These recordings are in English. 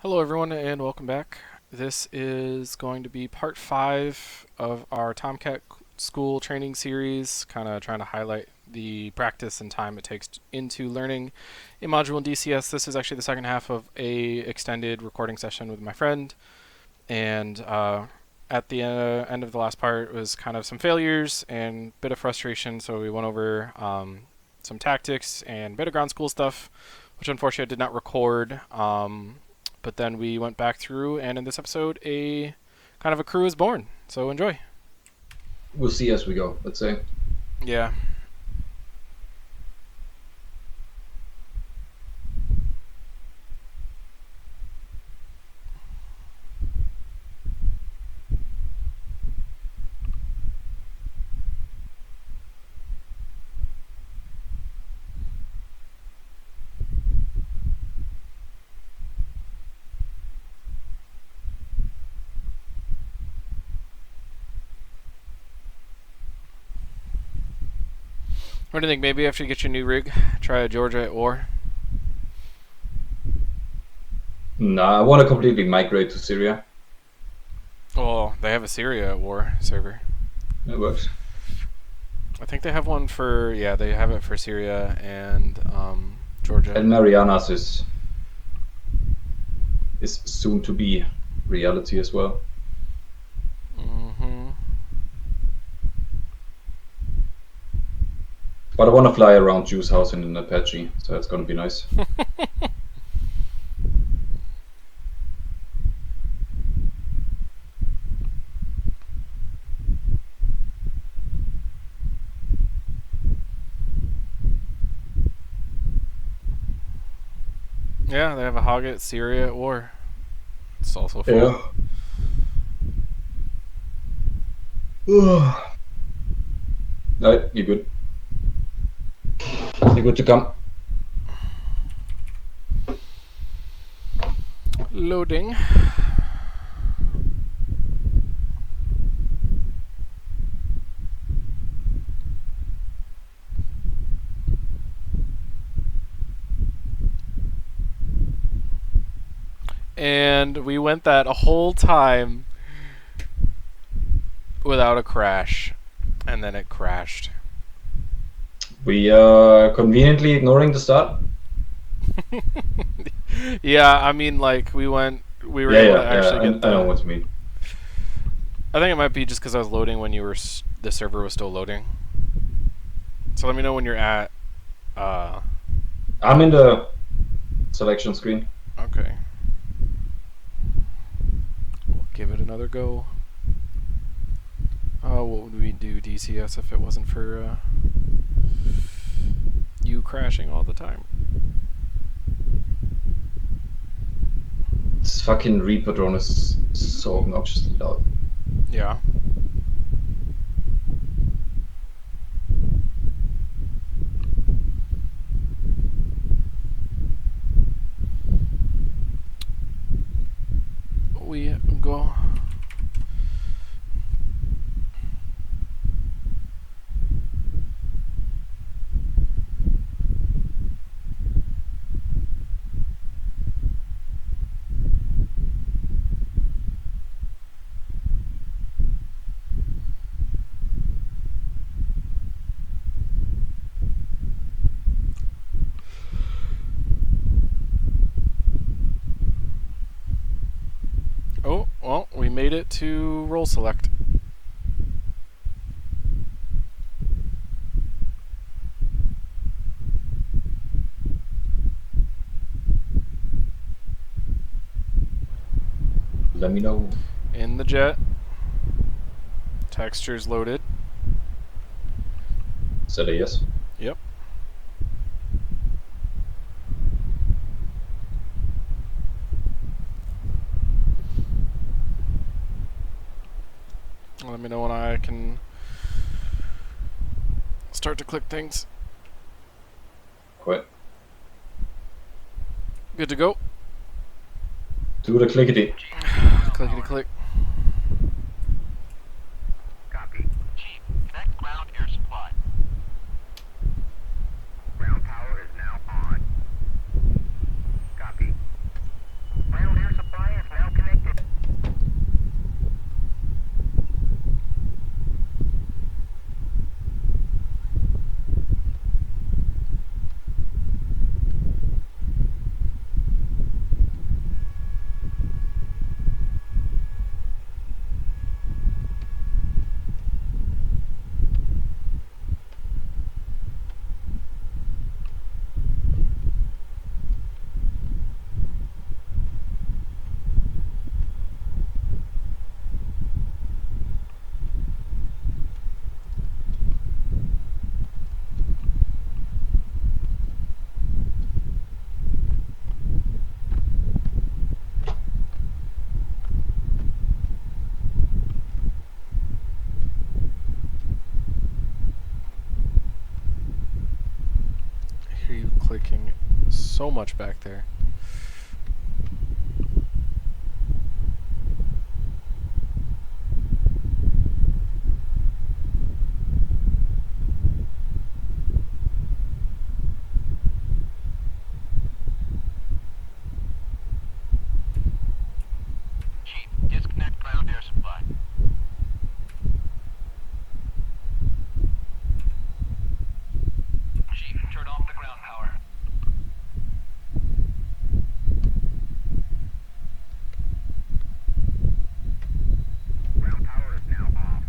Hello everyone and welcome back. This is going to be part 5 of our Tomcat school training series, kind of trying to highlight the practice and time it takes into learning a module in DCS. This is actually the second half of a extended recording session with my friend, and at the end of the last part was kind of some failures and bit of frustration, so we went over some tactics and bit of ground school stuff, which unfortunately I did not record. But then we went back through, and in this episode, a kind of a crew is born. So enjoy. We'll see as we go, let's say. Yeah. What do you think? Maybe after you get your new rig, try a Georgia at war? Nah, I want to completely migrate to Syria. Oh, they have a Syria at war server. That works. I think they have one for, yeah, they have it for Syria and Georgia. And Marianas is soon to be reality as well. Mm-hmm. But I want to fly around Juice House in an Apache, so that's gonna be nice. Yeah, they have a Hog at Syria at war. It's also full. Yeah. Alright, you're good. You're good to come. Loading. And we went that whole time without a crash, and then it crashed. We are conveniently ignoring the start. Yeah, I mean, like we were able to actually get I know what you mean. I think it might be just because I was loading when the server was still loading. So let me know when you're at. I'm in the selection screen. Okay. We'll give it another go. Oh, what would we do DCS if it wasn't for you crashing all the time? This fucking Reaper drone is so obnoxiously loud. Yeah. We go. Oh, well, we made it to roll select. Let me know. In the jet. Textures loaded. Said a yes. Yep. Let me know when I can start to click things. Quit. Good to go. Do the clickety. Clickety click. Copy. Chief, connect ground air supply. Ground power is now on. Copy. Ground air so much back there. Chief, disconnect ground air supply. Chief, turn off the ground power. Ground power is now off.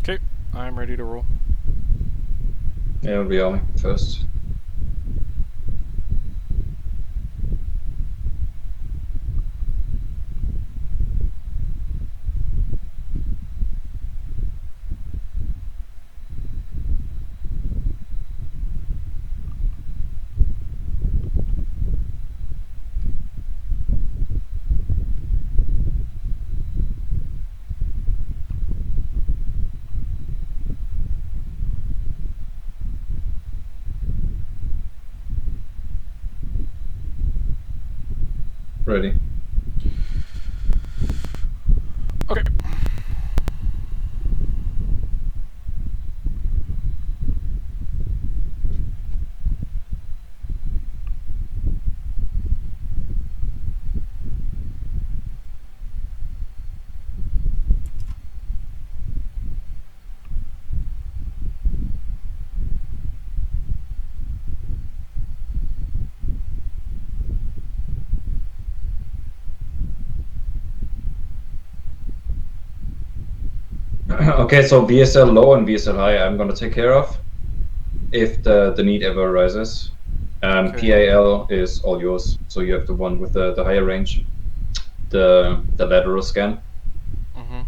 Okay, I'm ready to roll. Yeah, it'll be Army first. Ready. Okay. Okay, so VSL low and VSL high I'm gonna take care of if the need ever arises. Okay. PAL is all yours, so you have the one with the higher range, the lateral scan. Mm-hmm.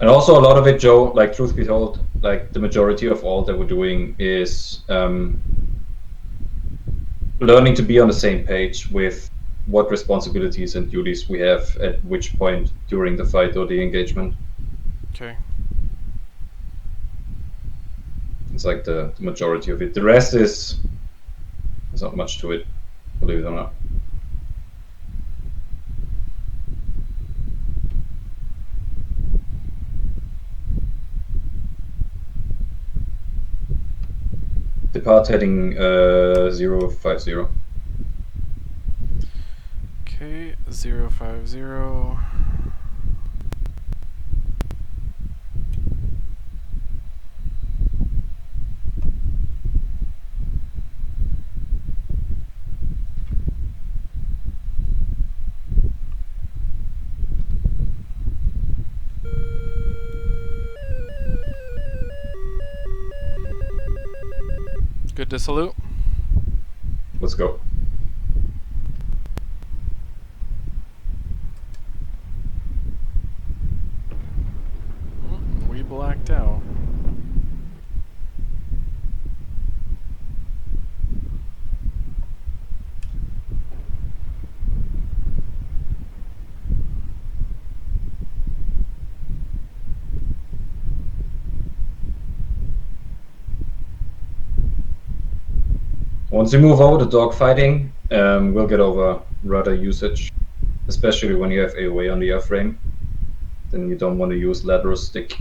And also a lot of it, Joe, like truth be told, like the majority of all that we're doing is learning to be on the same page with what responsibilities and duties we have at which point during the fight or the engagement. Okay. It's like the majority of it. The rest is there's not much to it, believe it or not. Depart heading 050. Okay, 050. Good to salute. Let's go. We blacked out. Once you move over the dogfighting, we'll get over rudder usage, especially when you have AOA on the airframe. Then you don't want to use lateral stick.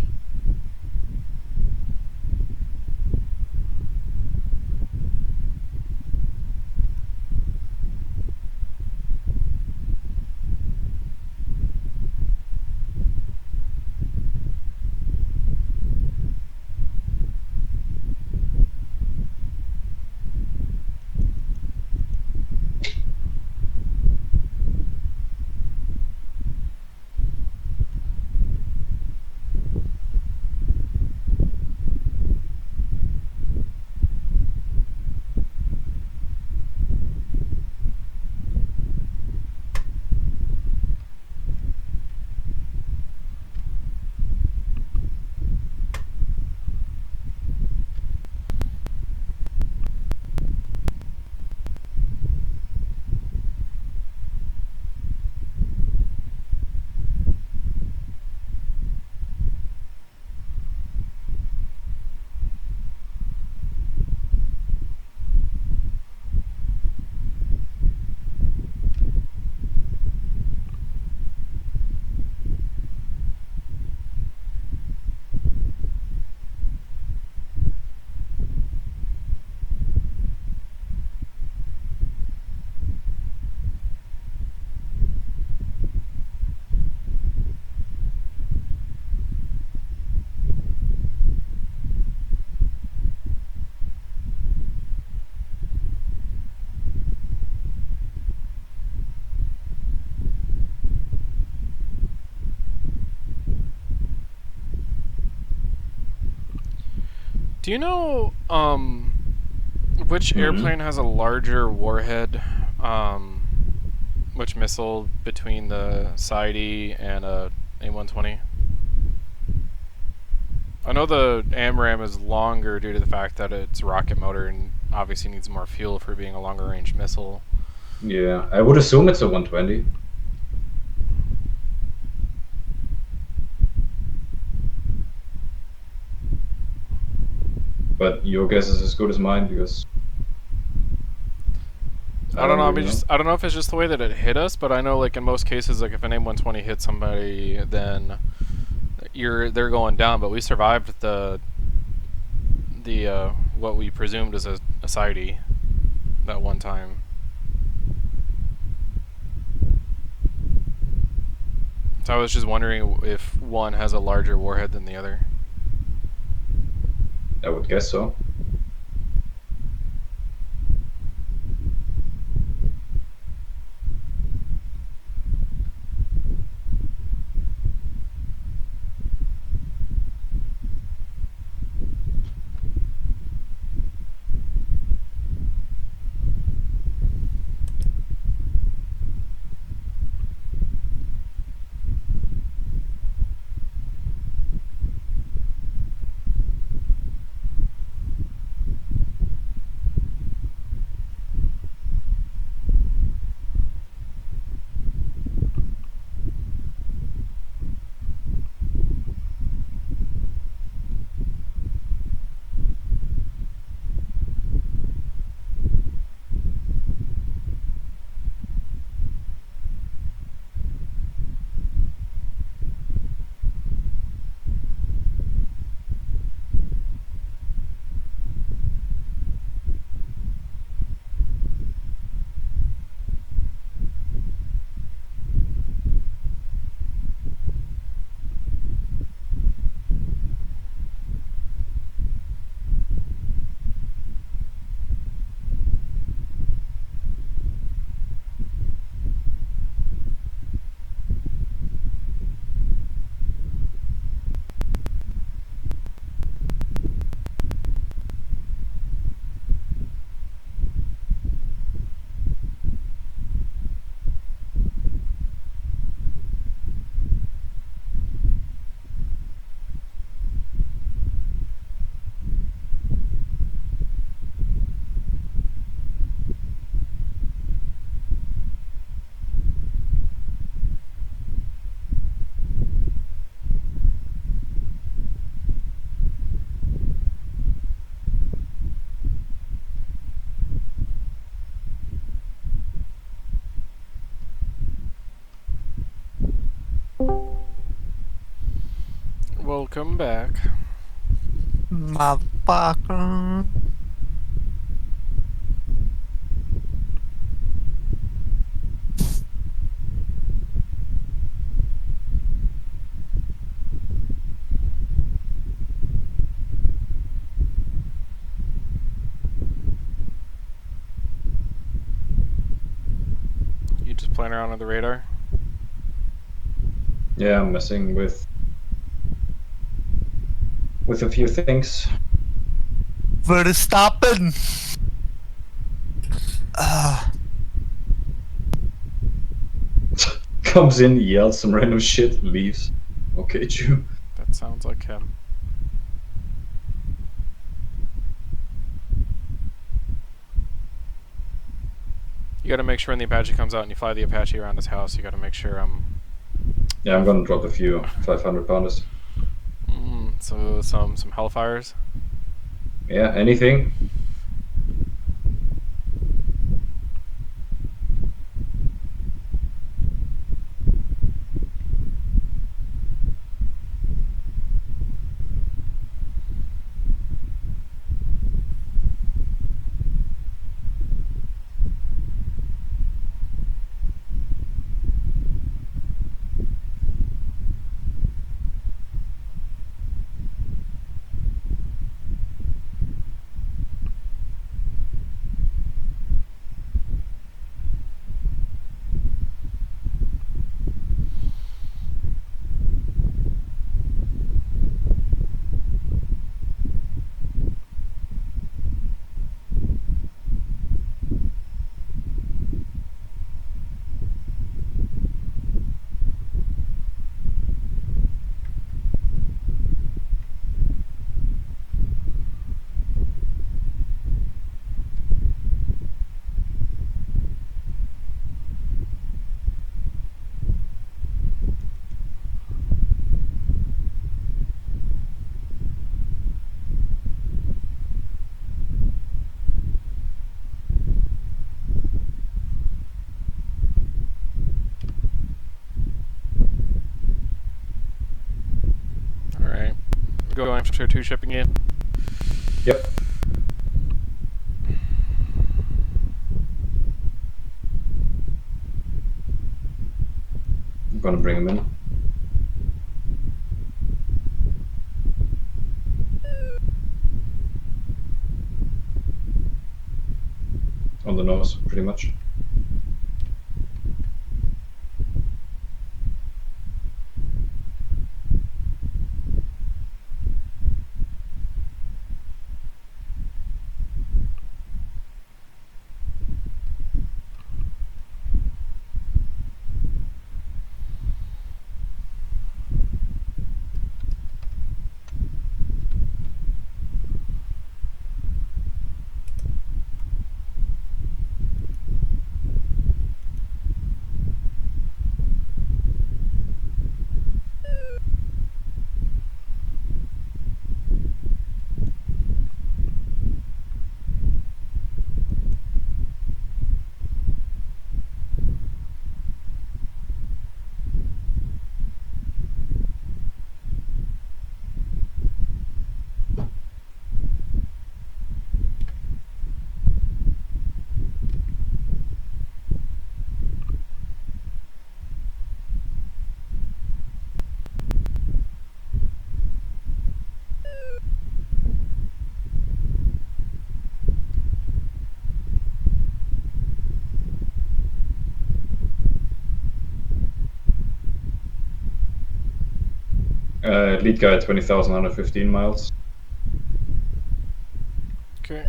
Do you know which Mhm. airplane has a larger warhead? Which missile between the Side and a A120? I know the AMRAAM is longer due to the fact that it's rocket motor and obviously needs more fuel for being a longer range missile. Yeah, I would assume it's a 120. But your guess is as good as mine because I I don't don't know. really know. I don't know if it's just the way that it hit us, but I know like in most cases, like if an A120 hits somebody, then they're going down. But we survived the what we presumed was a Side that one time. So I was just wondering if one has a larger warhead than the other. I would guess so. Welcome back. Motherfucker. You just playing around on the radar? Yeah, I'm messing with a few things. Verstappen. Comes in, yells some random shit, leaves. Okay, Jew. That sounds like him. You gotta make sure when the Apache comes out and you fly the Apache around his house, you gotta make sure Yeah, I'm gonna drop a few 500 pounders. so some Hellfires. Yeah, anything. going for 2 shipping in. Yep. I'm gonna bring him in. On the nose, pretty much. Lead guy 20,115 miles. Okay.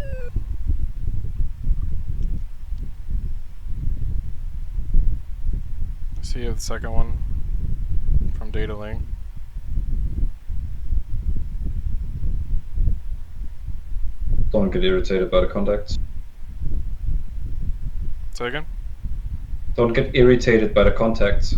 See you have the second one from data link. Don't get irritated by the contacts. Say again? Don't get irritated by the contacts.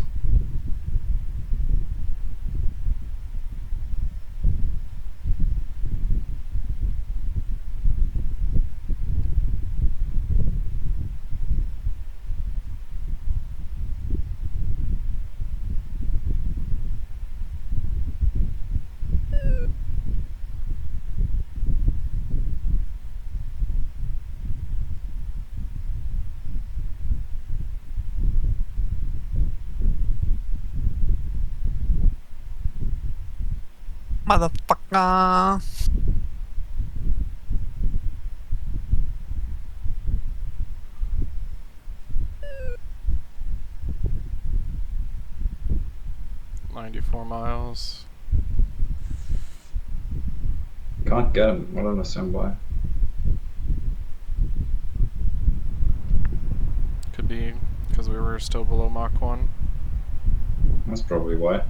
Motherfucker. $94 miles. Can't get him. I don't understand why. Could be because we were still below Mach 1. That's probably why.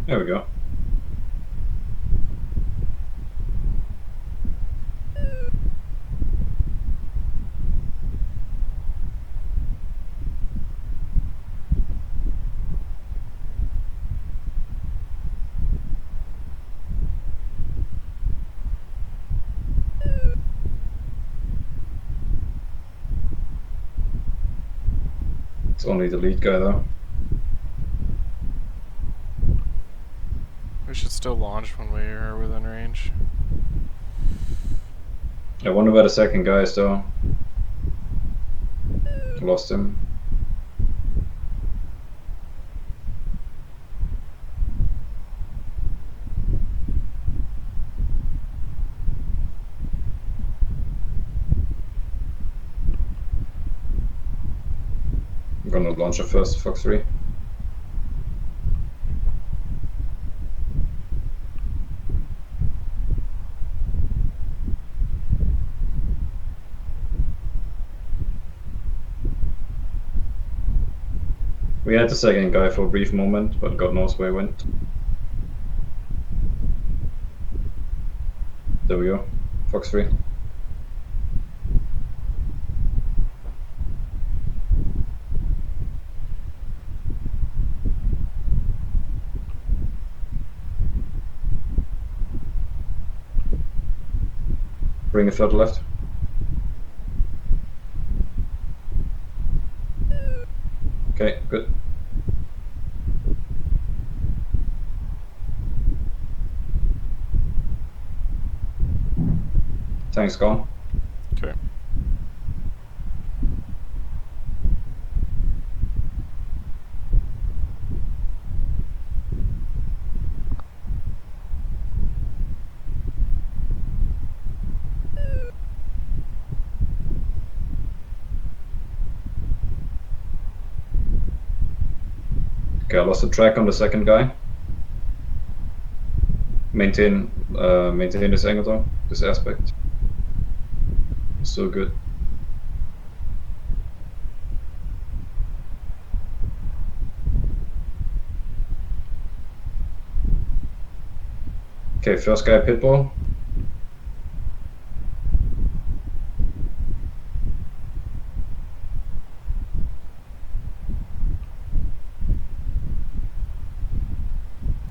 There we go. It's only the lead guy though. We should still launch when we are within range. I wonder where the second guy is though. Lost him. I'm gonna launch a first Fox 3. We had the second guy for a brief moment, but God knows where he went. There we go. Fox 3. Bring a third left. Okay, good. Tank's gone. Okay. Okay, I lost the track on the second guy. Maintain this angle though, this aspect. Still good. Okay, first guy pitbull.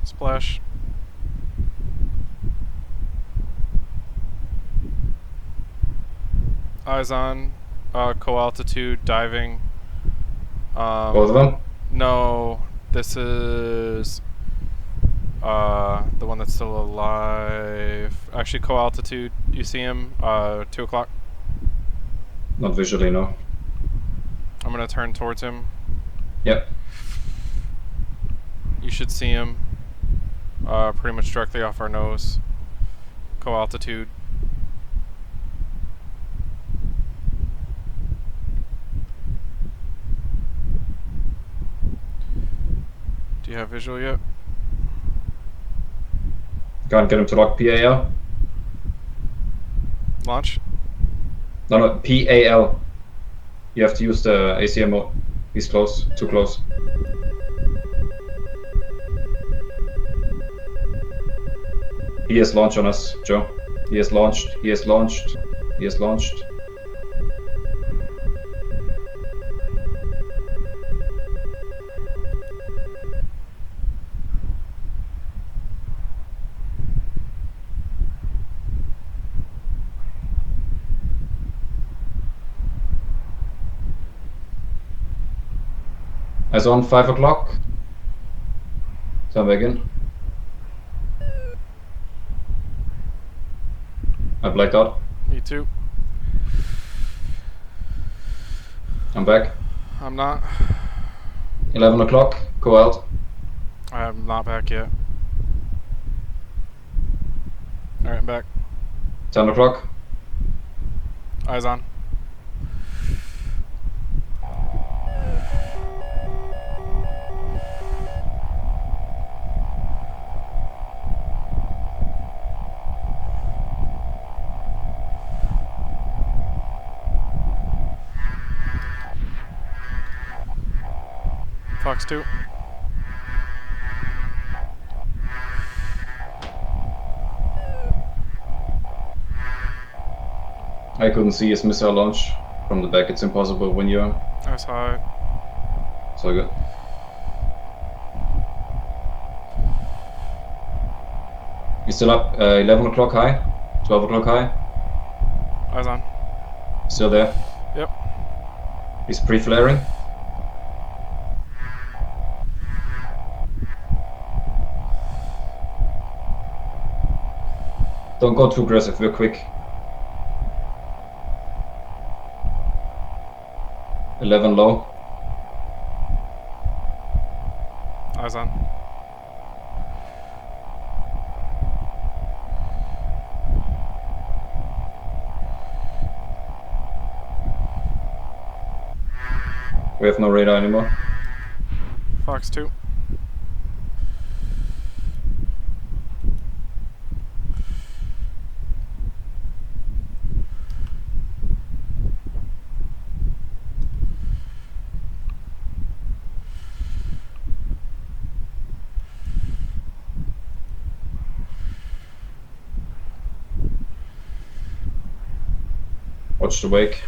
Splash. Eyes on. Co-altitude diving. Both of them? No, this is the one that's still alive. Actually, co-altitude. You see him? 2 o'clock. Not visually, no. I'm gonna turn towards him. Yep. You should see him. Pretty much directly off our nose. Co-altitude. Do you have visual yet? Can't get him to lock PAL. Launch. No, PAL. You have to use the ACM mode. He's close, too close. He has launched on us, Joe. He has launched, he has launched, he has launched. Eyes on 5 o'clock. Turn back in. I blacked out. Me too. I'm back. I'm not. 11 o'clock. Go out. I'm not back yet. Alright, I'm back. 10 o'clock. Eyes on. Fox 2. I couldn't see his missile launch from the back. It's impossible when you're I saw it. so good. He's still up. 11 o'clock high. 12 o'clock high. Eyes on. Still there. Yep. He's pre-flaring. Don't go too aggressive, we're quick. 11 low. Eyes on. We have no radar anymore. Fox 2. Watch the wake.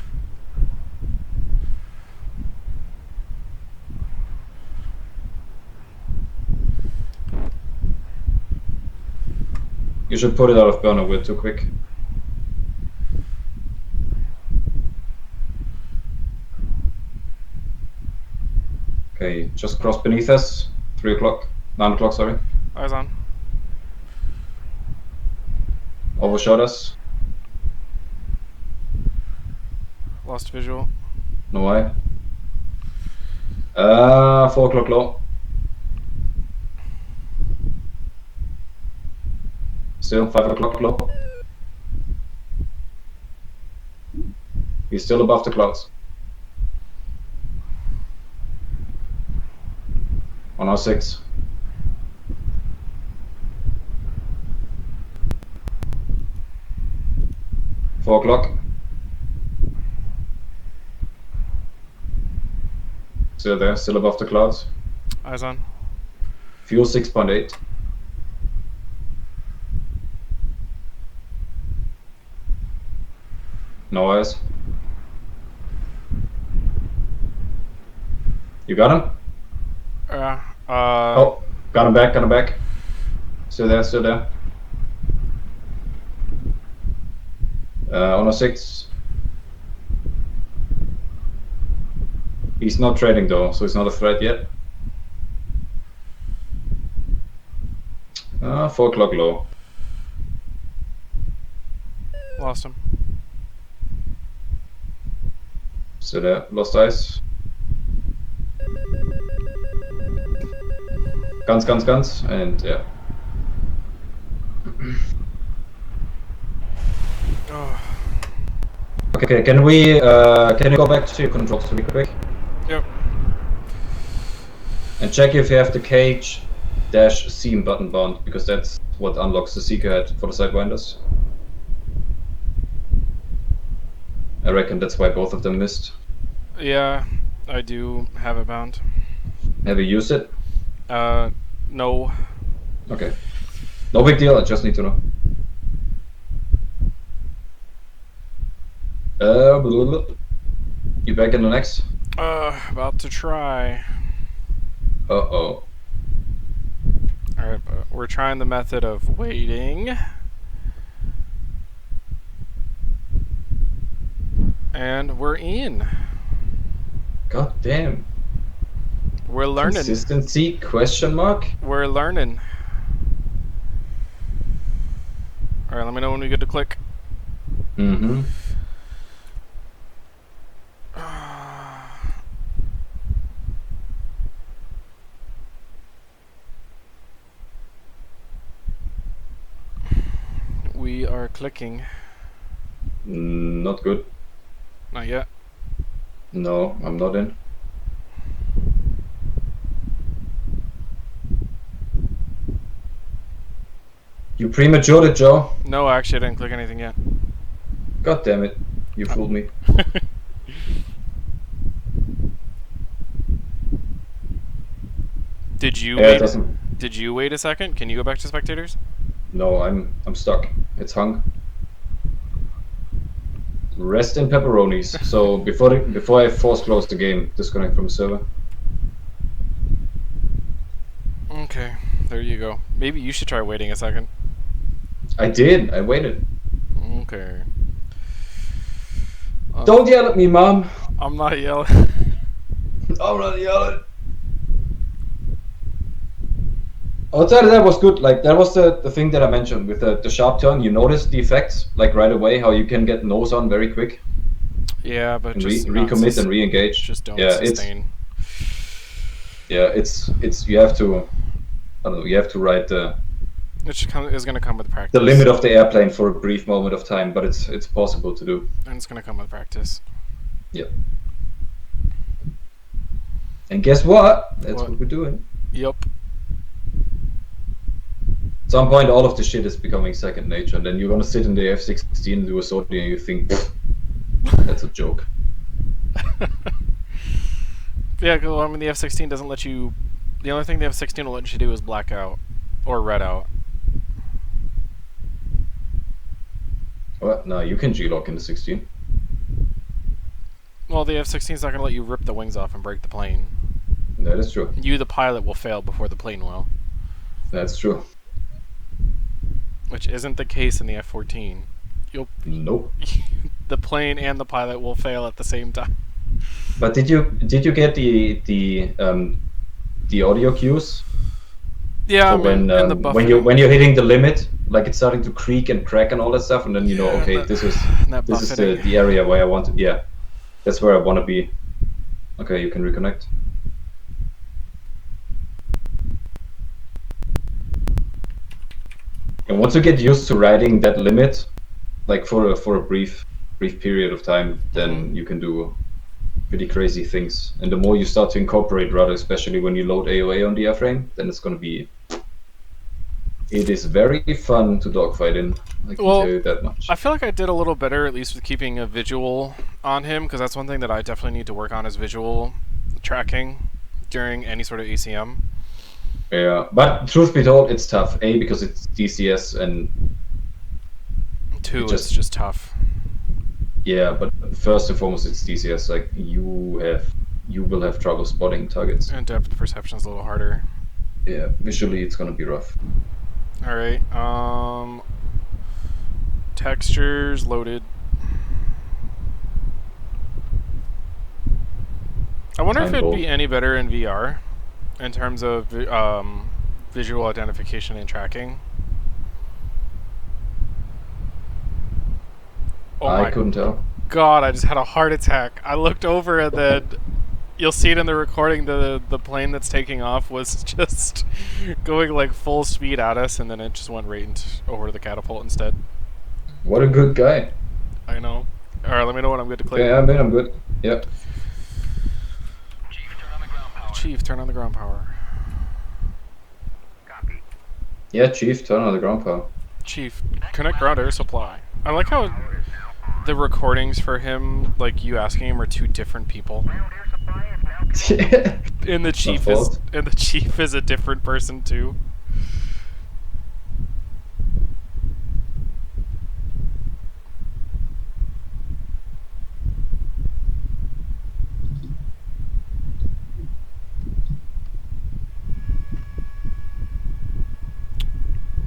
You should put it out of burner, we're too quick. Okay, just cross beneath us. 3 o'clock. 9 o'clock, sorry. Eyes on. Overshot us. Lost visual. No why? 4 o'clock low. Still 5 o'clock low. He's still above the clouds. On our 6. Four o'clock. Still there, still above the clouds. Eyes on. Fuel 6.8. No eyes. You got him? Oh, got him back, got him back. Still there, still there. On a 6. He's not trading though, so it's not a threat yet. 4 o'clock low. Lost him. Still there, lost eyes. Guns, and yeah. Oh. Okay, can you go back to your controls really quick? Yep. And check if you have the cage dash seam button bound, because that's what unlocks the seeker head for the sidewinders. I reckon that's why both of them missed. Yeah, I do have it bound. Have you used it? No. Okay. No big deal, I just need to know. You back in the next? About to try. Uh-oh. Alright, but we're trying the method of waiting. And we're in. God damn. We're learning. Consistency, question mark? We're learning. Alright, let me know when we get to click. Mm-hmm. We are clicking. Not good. Not yet. No, I'm not in. You prematured it, Joe. No, actually, I didn't click anything yet. God damn it. You fooled me. Did you Yeah, wait? it doesn't. Did you wait a second? Can you go back to spectators? No, I'm stuck. It's hung. Rest in pepperonis. So before I force close the game, disconnect from the server. Okay, there you go. Maybe you should try waiting a second. I did. I waited. Okay. Don't yell at me, Mom. I'm not yelling. I'm not yelling. Outside of that was good. Like that was the thing that I mentioned with the sharp turn. You notice the effects like right away, how you can get nose on very quick. Yeah, but And just not recommit and re-engage. Just don't Yeah, sustain. it's you have to. I don't know. You have to ride the It's gonna come with practice. limit of the airplane for a brief moment of time, but it's possible to do. And it's gonna come with practice. Yep. And guess what? That's What? what we're doing. Yup. At some point, all of the shit is becoming second nature, and then you're gonna sit in the F-16 and do a sortie, and you think, that's a joke. Yeah, well, I mean, the F-16 doesn't let you... The only thing the F-16 will let you do is black out. Or red out. What? No, you can G-lock in the 16. Well, the F-16 is not going to let you rip the wings off and break the plane. That is true. You, the pilot, will fail before the plane will. That's true. Which isn't the case in the F-14. Nope. The plane and the pilot will fail at the same time. But did you get the audio cues? Yeah, So I'm in the buffering. when you're hitting the limit, like it's starting to creak and crack and all that stuff, and then you know, Yeah, okay, that- this is that this is buffeting. the area where I want to. Yeah. That's where I want to be. Okay, you can reconnect. And once you get used to riding that limit, like for a brief period of time, then you can do pretty crazy things. And the more you start to incorporate rudder, especially when you load AOA on the airframe, then it's going to be. It is very fun to dogfight in. I can tell you that much. I feel like I did a little better, at least with keeping a visual on him, because that's one thing that I definitely need to work on is visual tracking during any sort of ACM. Yeah, but truth be told, it's tough. A, because it's DCS, and Two, it's just tough. Yeah, but first and foremost, it's DCS. Like you will have trouble spotting targets. And depth perception's a little harder. Yeah, visually it's gonna be rough. All right. Textures loaded. I wonder if it'd be any better in VR in terms of visual identification and tracking. Oh I my couldn't tell. God, I just had a heart attack. I looked over and then you'll see it in the recording, the plane that's taking off was just going like full speed at us, and then it just went right over to the catapult instead. What a good guy. I know. Alright, let me know when I'm good to click. Yeah, I mean, I'm good. Yep. Chief, turn on the ground power. Chief, turn on the ground power. Copy. Yeah, Chief, turn on the ground power. Chief, connect ground air supply. I like how the recordings for him, like you asking him, are two different people. Ground air supply is now connected. And the chief is a different person too.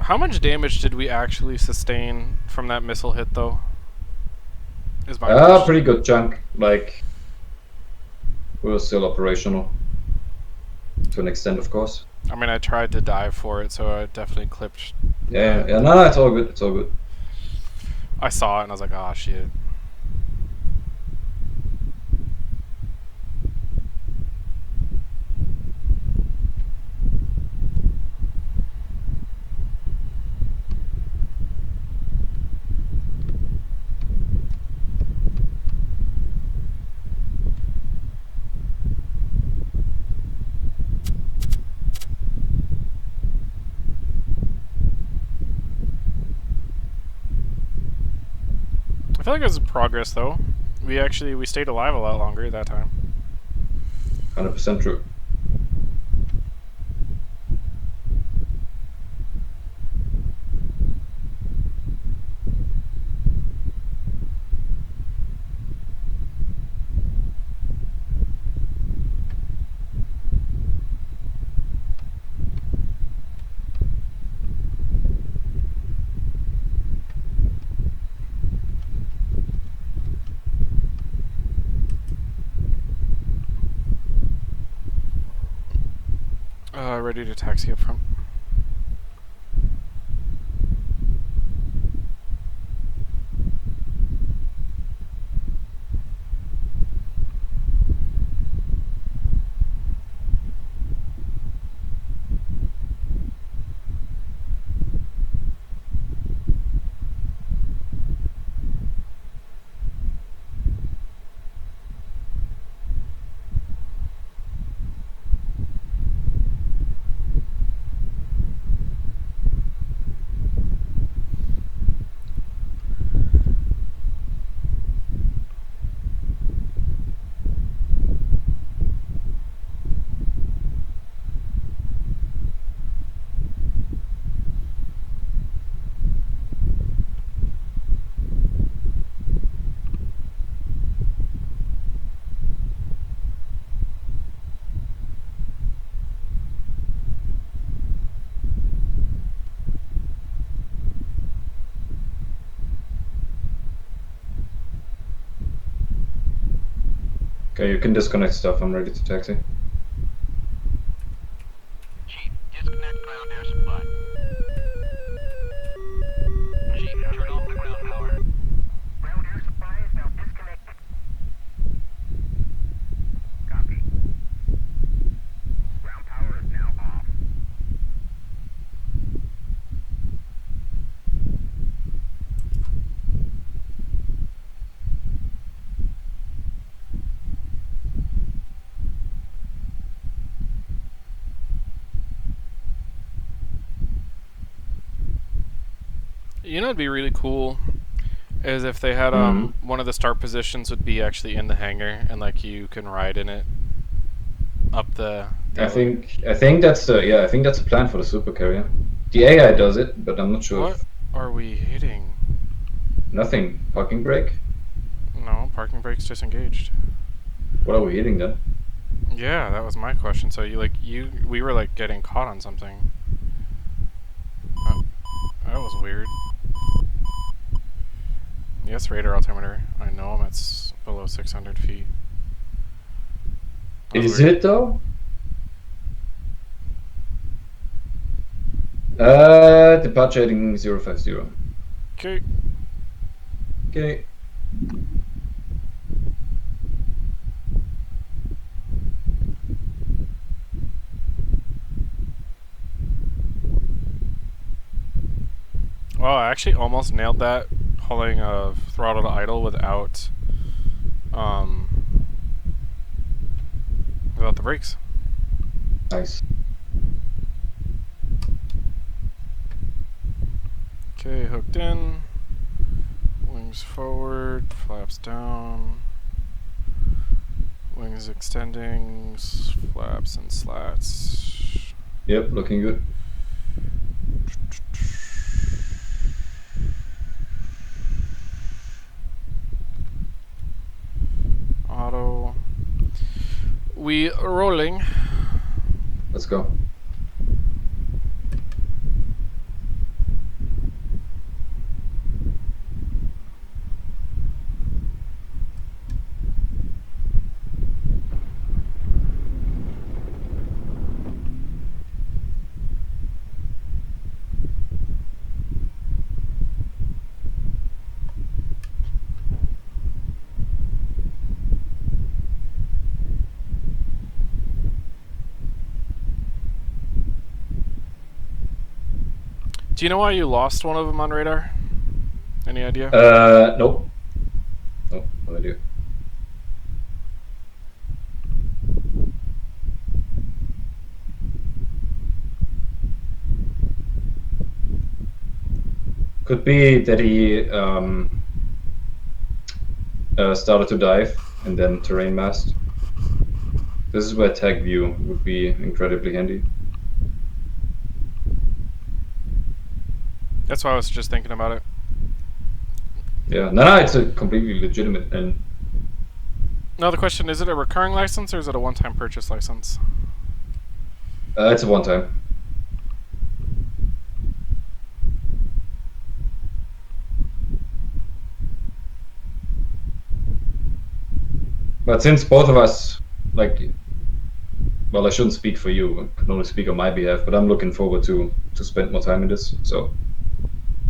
How much damage did we actually sustain from that missile hit, though? Is my question. Pretty good chunk. Like, we were still operational. To an extent, of course. I mean, I tried to dive for it, so I definitely clipped. Yeah, no, it's all good. It's all good. I saw it and I was like, ah, shit. I feel like it was progress, though. We stayed alive a lot longer that time. 100% true. Ready to taxi up front. Okay, you can disconnect stuff. I'm ready to taxi. Chief, disconnect ground air supply. Chief, turn off the ground power. Ground air supply is now disconnected. You know, it'd be really cool is if they had one of the start positions would be actually in the hangar and like you can ride in it up the. I think that's the I think that's the plan for the supercarrier. The AI does it, but I'm not sure. What If are we hitting? nothing. Parking brake. No, parking brake's disengaged. What are we hitting then? Yeah, that was my question. So we were like getting caught on something. That was weird. Yes, radar altimeter. I know I'm at below 600 feet. Is it though? Departure heading 050. Okay. Okay. Well, I actually almost nailed that, holding a throttle to idle without the brakes. Nice. Okay, hooked in. Wings forward, flaps down. Wings extending, flaps and slats. Yep, looking good. Auto. We rolling. Let's go. Do you know why you lost one of them on radar? Any idea? Nope. Nope, no idea. Could be that he started to dive and then terrain masked. This is where tag view would be incredibly handy. That's why I was just thinking about it. Yeah, no, it's a completely legitimate. And Now the question, is it a recurring license or is it a one-time purchase license? it's a one-time. But since both of us, like, well, I shouldn't speak for you. I can only speak on my behalf. But I'm looking forward to spend more time in this. So.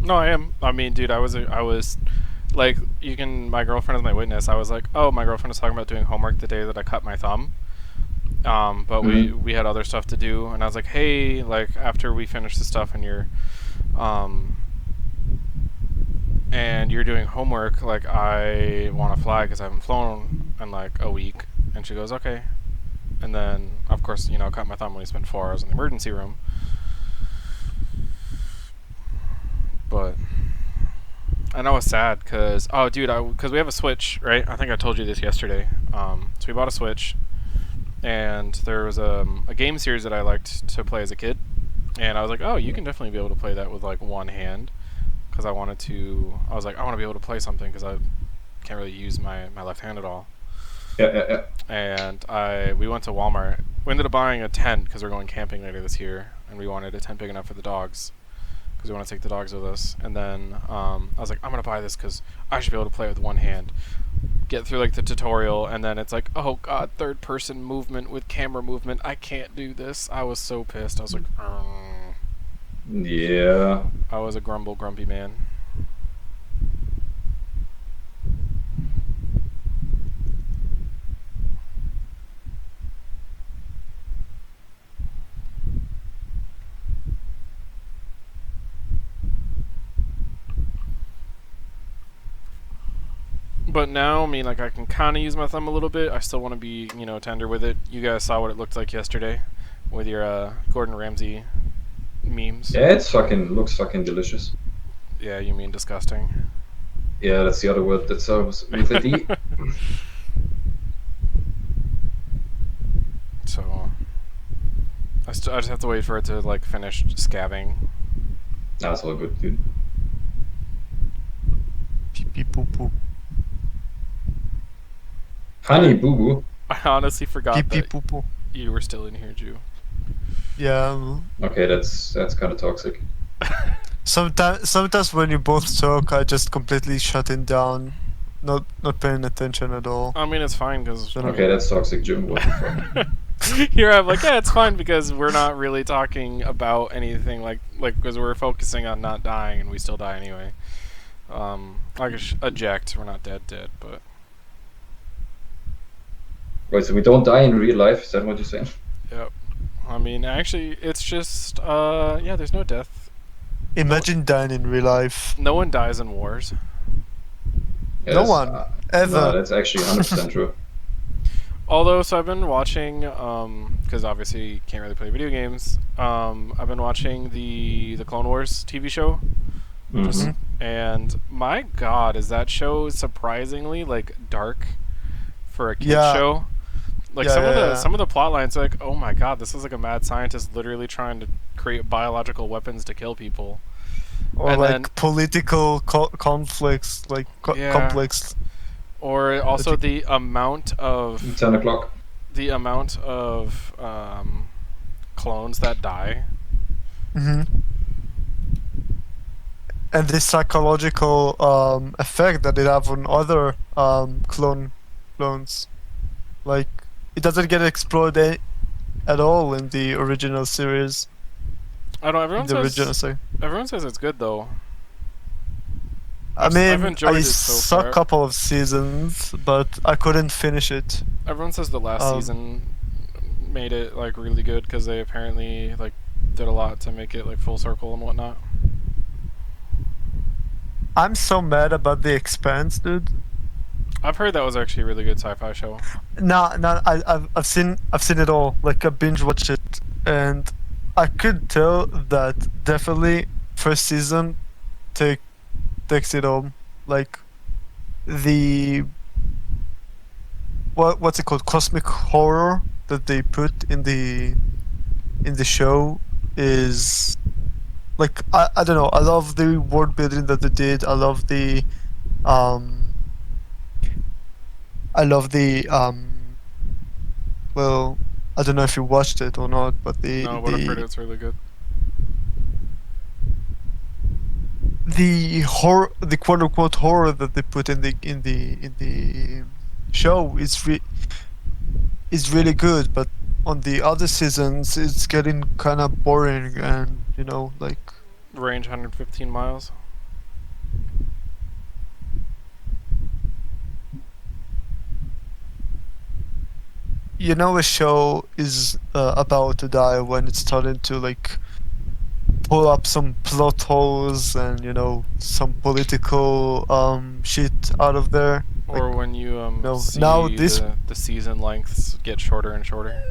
No, I am. I mean, dude, I was like, my girlfriend is my witness. I was like, oh, my girlfriend was talking about doing homework the day that I cut my thumb. But we had other stuff to do, and I was like, hey, like, after we finish the stuff and you're doing homework, like, I want to fly because I haven't flown in like a week. And she goes, okay. And then, of course, cut my thumb when we spent 4 hours in the emergency room. But I know it's sad because, oh, dude, because we have a Switch, right? I think I told you this yesterday. So we bought a Switch, and there was a game series that I liked to play as a kid, and I was like, oh, you can definitely be able to play that with like one hand, because I want to be able to play something because I can't really use my left hand at all. Yeah. And we went to Walmart. We ended up buying a tent because we're going camping later this year, and we wanted a tent big enough for the dogs, because we want to take the dogs with us. And then I was like, I'm going to buy this because I should be able to play with one hand. Get through like the tutorial, and then it's like, oh god, third person movement with camera movement. I can't do this. I was so pissed. I was like, Yeah. I was a grumpy man. But now, I mean, like, I can kind of use my thumb a little bit. I still want to be, tender with it. You guys saw what it looked like yesterday with your Gordon Ramsay memes. Yeah, looks fucking delicious. Yeah, you mean disgusting. Yeah, that's the other word that starts with a D. So I just have to wait for it to like finish scabbing. That's all good, dude. Pee pee poo poo. Honey Boo Boo. I honestly Pee forgot pee that poo poo. you were still in here, Jew. Yeah. Okay, that's kind of toxic. Sometimes when you both talk, I just completely shutting down, not paying attention at all. I mean, it's fine because Don't Okay, that's toxic, Jim. What the fuck? here I'm like, yeah, it's fine because we're not really talking about anything like because we're focusing on not dying and we still die anyway. Like eject, we're not dead, but Wait, so we don't die in real life? Is that what you're saying? yep. I mean, actually, it's just yeah, there's no death. Imagine dying in real life. No one dies in wars. Yeah, No that's, one ever. No, that's actually 100% true. Although, so I've been watching, because obviously you can't really play video games. I've been watching the Clone Wars TV show, Mhm. and my God, is that show surprisingly like dark for a kid Yeah. show? Like Yeah, some of the plot lines, like, oh my God, this is like a mad scientist literally trying to create biological weapons to kill people. Or And like then- political conflicts, like Yeah. complex. Or also the amount of 10 o'clock. clones that die. Hmm. And the psychological effect that it have on other clones, like it doesn't get explored at all in the original series. I don't. In the original series. Everyone says it's good though. I I've mean, enjoyed I it so saw far. a couple of seasons, but I couldn't finish it. Everyone says the last season made it like really good because they apparently like did a lot to make it like full circle and whatnot. I'm so mad about The Expanse, dude. I've heard that was actually a really good sci-fi show. No, I've seen it all. Like I binge watched it, and I could tell that definitely first season takes it home. Like the what's it called, cosmic horror that they put in the show is like I don't know. I love the world building that they did. I love the well, I don't know if you watched it or not, but No, but I've heard it's really good. the horror, the quote unquote horror that they put in the show is really good, but on the other seasons it's getting kind of boring, and you know, like Range 115 miles. you know a show is about to die when it's starting to like pull up some plot holes and, you know, some political shit out of there. Or Like, when you no, see now this- the season lengths get shorter and shorter.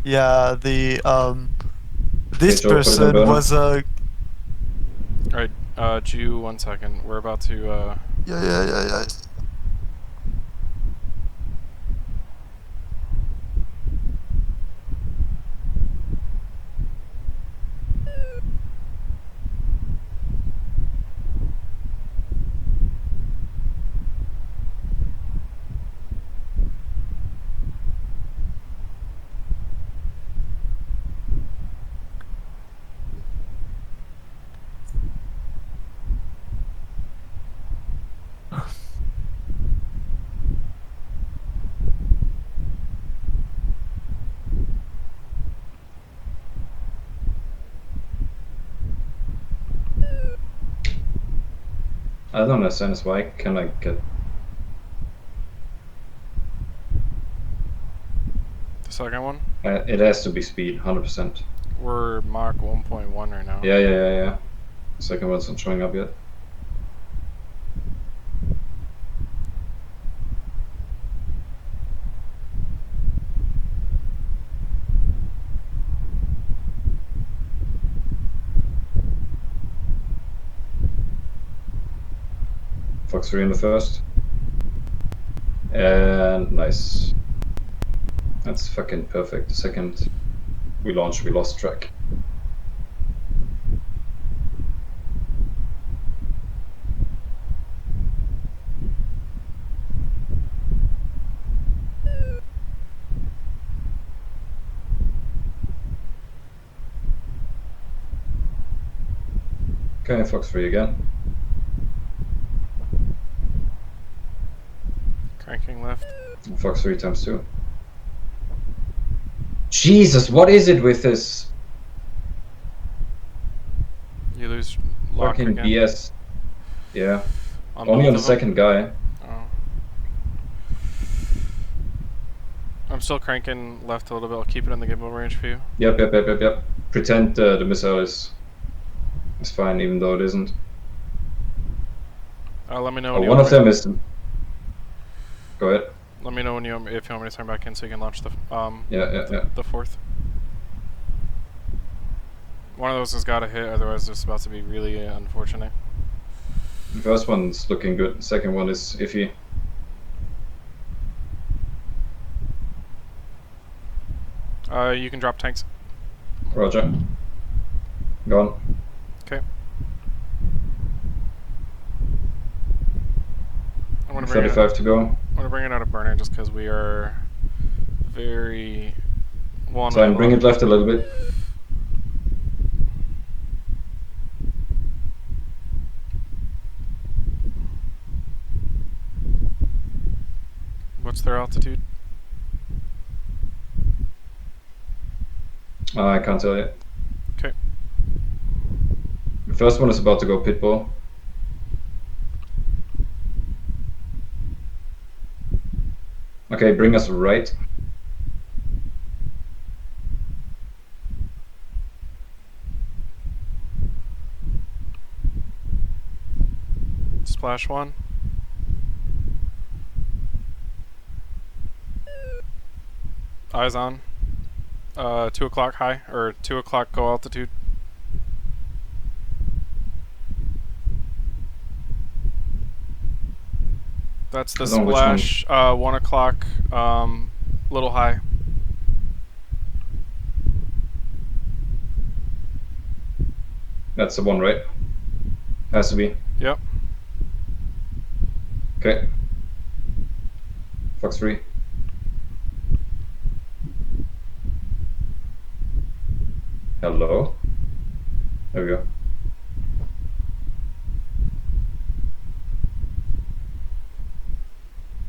yeah, this Joe, put it in person burner. was a Alright, Jew, 1 second. We're about to yeah. I don't understand this. Why can I get... the second one. it has to be speed, 100%. We're Mach 1.1 right now. Yeah. The second one's not showing up yet. Fox 3 in the first. And nice. That's fucking perfect. The second we launched, we lost track. Okay, Fox 3 again. Cranking left. Fox 3 times 2. Jesus, what is it with this You lose lock fucking again. BS? Yeah, On only both on the of them? second guy. Oh. I'm still cranking left a little bit. I'll keep it in the gimbal range for you. Yep. Pretend the missile is fine, even though it isn't. Let me know Oh, when you one want of me. them is. Go ahead. Let me know when if you want me to turn back in so you can launch the Yeah. the fourth. One of those has got to hit, otherwise it's about to be really unfortunate. The first one's looking good. The second one is iffy. You can drop tanks. Roger. Gone. Okay. I'm gonna bring 35 to go. I'm gonna bring it out of burner just because we are very Try and bring it left a little bit. What's their altitude? I can't tell you. Okay. The first one is about to go pitbull. Okay, bring us right. Splash one. Eyes on. 2 o'clock high, or 2 o'clock go altitude. That's the I don't know which one. splash. 1 o'clock, little high. That's the one, right? Has to be. Yep. Okay. Fox 3. Hello. There we go.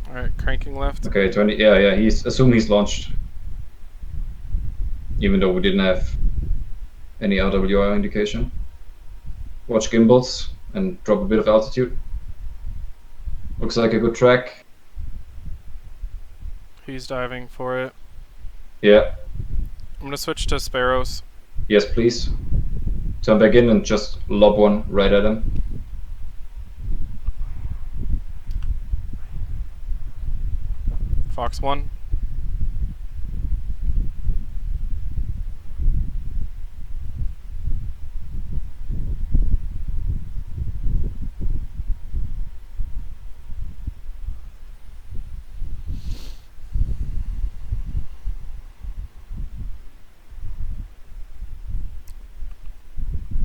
Alright, cranking left. Okay, 20. Yeah. Assume he's launched. Even though we didn't have any RWR indication. Watch gimbals and drop a bit of altitude. Looks like a good track. He's diving for it. Yeah. I'm gonna switch to Sparrows. Yes, please. Turn back in and just lob one right at him. Fox 1.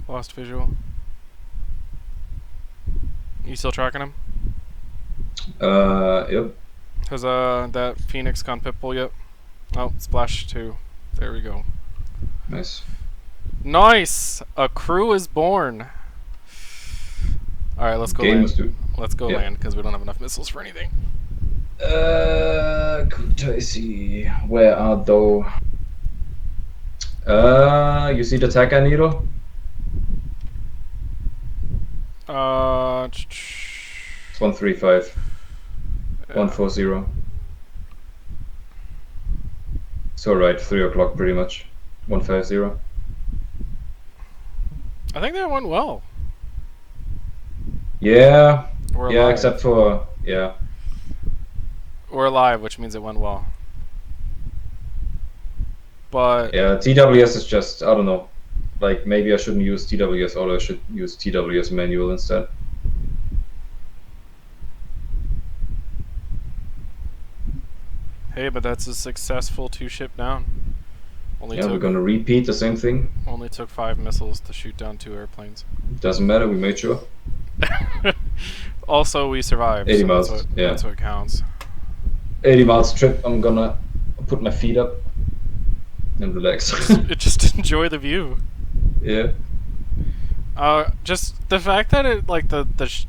Lost visual. You still tracking him? Yep. Has that Phoenix gone pitbull yet? Oh, splash 2. There we go. Nice. Nice! A crew is born. Alright, let's go Game land. was dude. Let's go Yep. land because we don't have enough missiles for anything. Could I see? Where are those? You see the tag I needle? It's 135. 140. So right, 3 o'clock pretty much. 150. I think that went well. Yeah. We're Yeah, alive. except for We're alive, which means it went well. But yeah, TWS is just, I don't know. Like maybe I shouldn't use TWS or I should use TWS manual instead. Hey, but that's a successful 2-ship down. Yeah, we're gonna repeat the same thing. Only took 5 missiles to shoot down 2 airplanes. Doesn't matter, we made sure. Also, we survived, 80 so miles, yeah. that's what counts. 80 miles trip, I'm gonna put my feet up and relax. just enjoy the view. Yeah. Just the fact that it like the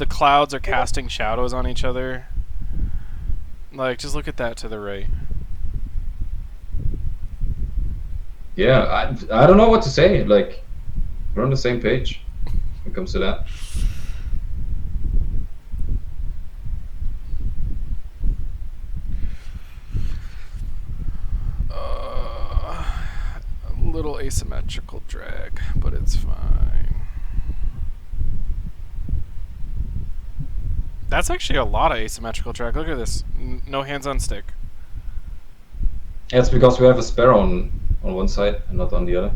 clouds are casting shadows on each other. Like, just look at that to the right. Yeah, I don't know what to say. Like, we're on the same page when it comes to that. A little asymmetrical drag, but it's fine. That's actually a lot of asymmetrical drag. Look at this. No hands on stick. That's because we have a spare on one side and not on the other.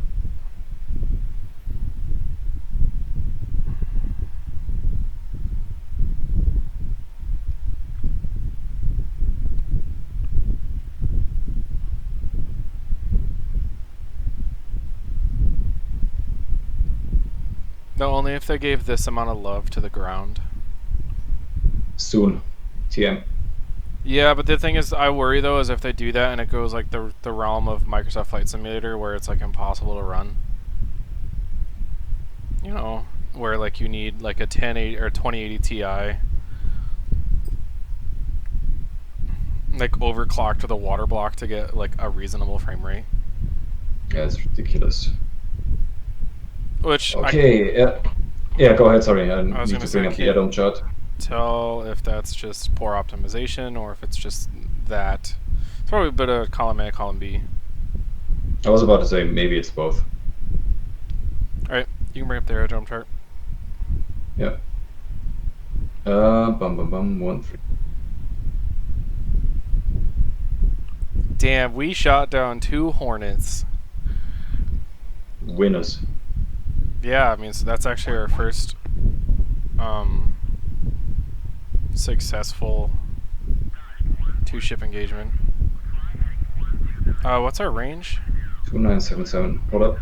No, only if they gave this amount of love to the ground. Soon. TM. Yeah, but the thing is, I worry though, is if they do that and it goes like the realm of Microsoft Flight Simulator, where it's like impossible to run. You know, where like you need like a 1080 or 2080 Ti, like overclocked with a water block to get like a reasonable frame rate. Yeah, it's ridiculous. Which okay, yeah, go ahead. Sorry, I was need gonna to bring say, up the add-on chart. Tell if that's just poor optimization or if it's just that. It's probably a bit of column A, column B. I was about to say maybe it's both. Alright, you can bring up the aerodrome chart. Yeah. Bum bum bum 1 3. Damn, we shot down 2 Hornets. Winners. Yeah, I mean, so that's actually our first successful 2-ship engagement. What's our range? 2977. Hold up.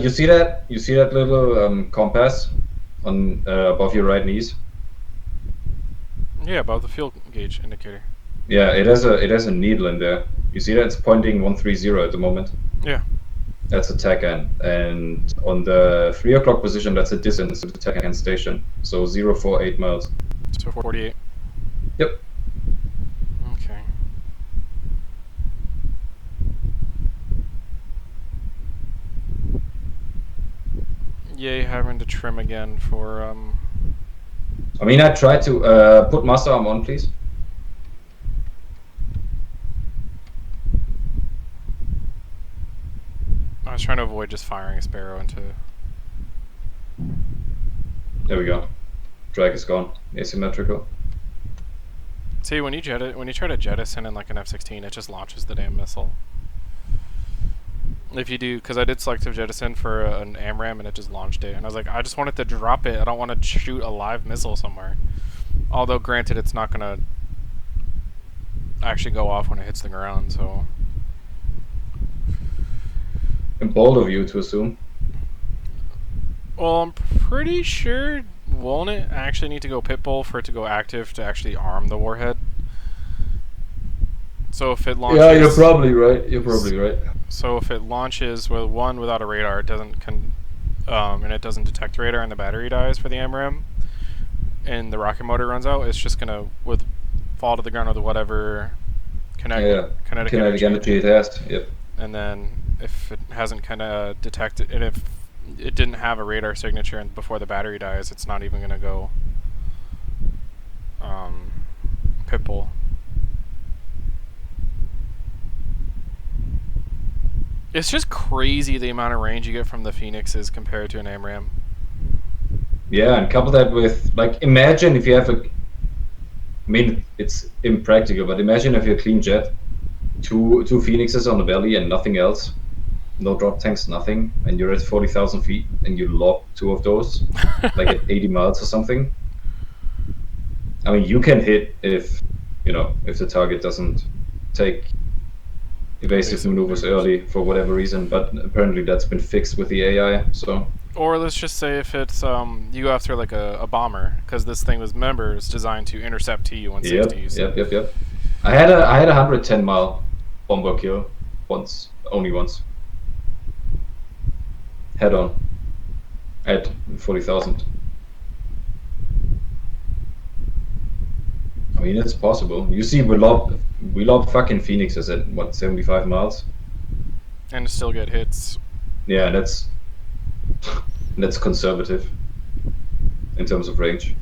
You see that? You see that little compass on above your right knees? Yeah, above the fuel gauge indicator. Yeah, it has a needle in there. You see that? It's pointing 130 at the moment. Yeah. That's a TAC end, and on the 3 o'clock position, that's a distance to the TAC end station. So 048 miles. So 48. Yep. Okay. Yay, having to trim again for I mean, I tried to put master arm on, please. I was trying to avoid just firing a Sparrow into. There we go. Drag is gone. Asymmetrical. See, when you try to jettison in like an F-16, it just launches the damn missile. If you do, because I did selective jettison for an AMRAAM and it just launched it, and I was like, I just want it to drop it. I don't want to shoot a live missile somewhere. Although, granted, it's not gonna actually go off when it hits the ground, so. And bold of you to assume. Well, I'm pretty sure won't it actually need to go pitbull for it to go active to actually arm the warhead? So if it launches, Yeah, you're probably right. You're probably right. So if it launches with one without a radar, it doesn't and it doesn't detect the radar and the battery dies for the AMRAAM, and the rocket motor runs out, it's just gonna fall to the ground with whatever kinetic energy it has. Yep. And then if it hasn't kind of detected, and if it didn't have a radar signature and before the battery dies, it's not even gonna go pitbull. It's just crazy the amount of range you get from the Phoenixes compared to an AMRAAM. Yeah, and couple that with, like, imagine if you have I mean, it's impractical, but imagine if you have a clean jet, two Phoenixes on the belly and nothing else. no drop tanks, nothing, and you're at 40,000 feet, and you lob 2 of those, like at 80 miles or something. I mean, you can hit if the target doesn't take evasive maneuvers early for whatever reason, but apparently that's been fixed with the AI. So. Or let's just say if it's you go after like a bomber, because this thing was designed to intercept Tu-160s. Yep. I had a 110-mile bomber kill only once, head on, at 40,000. I mean, it's possible. You see, we lob fucking Phoenixes at what, 75 miles, And still get hits. Yeah, that's conservative in terms of range.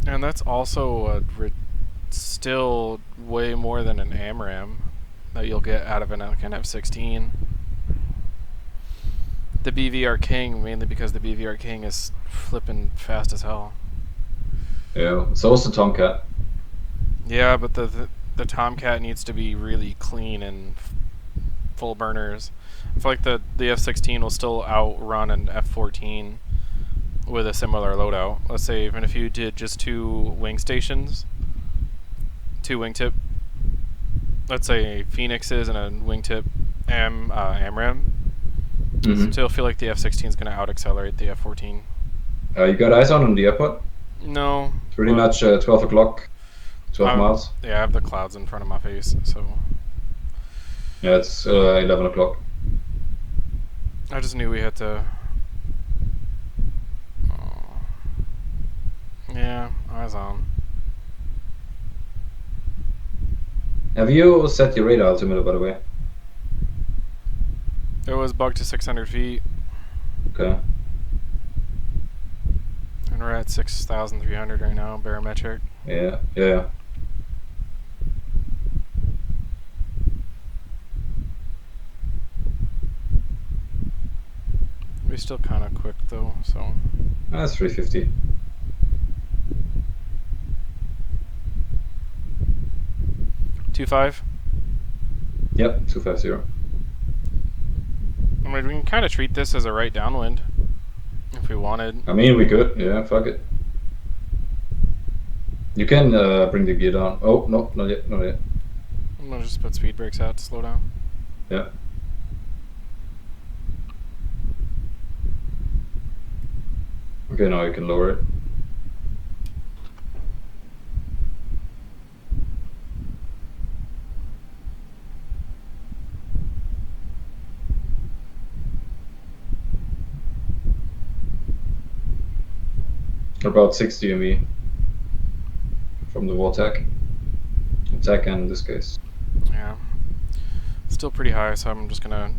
And that's also still way more than an AMRAAM that you'll get out of an F-16. The BVR King, mainly because the BVR King is flipping fast as hell. Yeah, so is the Tomcat. Yeah, but the Tomcat needs to be really clean and full burners. I feel like the F-16 will still outrun an F-14 with a similar loadout. Let's say even if you did just 2 wing stations, 2 wingtip, let's say Phoenixes and a wingtip AMRAAM, still feel like the F-16 is going to out-accelerate the F-14. You got eyes on the airport? No. Pretty much 12 o'clock, 12 miles. Yeah, I have the clouds in front of my face, so... Yeah, it's 11 o'clock. I just knew we had to... Yeah, eyes on. Have you set your radar altimeter, by the way? It was bugged to 600 feet. Okay. And we're at 6,300 right now, barometric. Yeah. We're still kind of quick though, so... That's 350. $2.5? Yep, 250. I mean, we can kind of treat this as a right downwind, if we wanted. I mean, we could. Yeah, fuck it. You can bring the gear down. Oh, no, not yet. I'm gonna just put speed brakes out to slow down. Yeah. Okay, now you can lower it. About 60 MV from the Vortec. Attack in this case. Yeah. Still pretty high, so I'm just gonna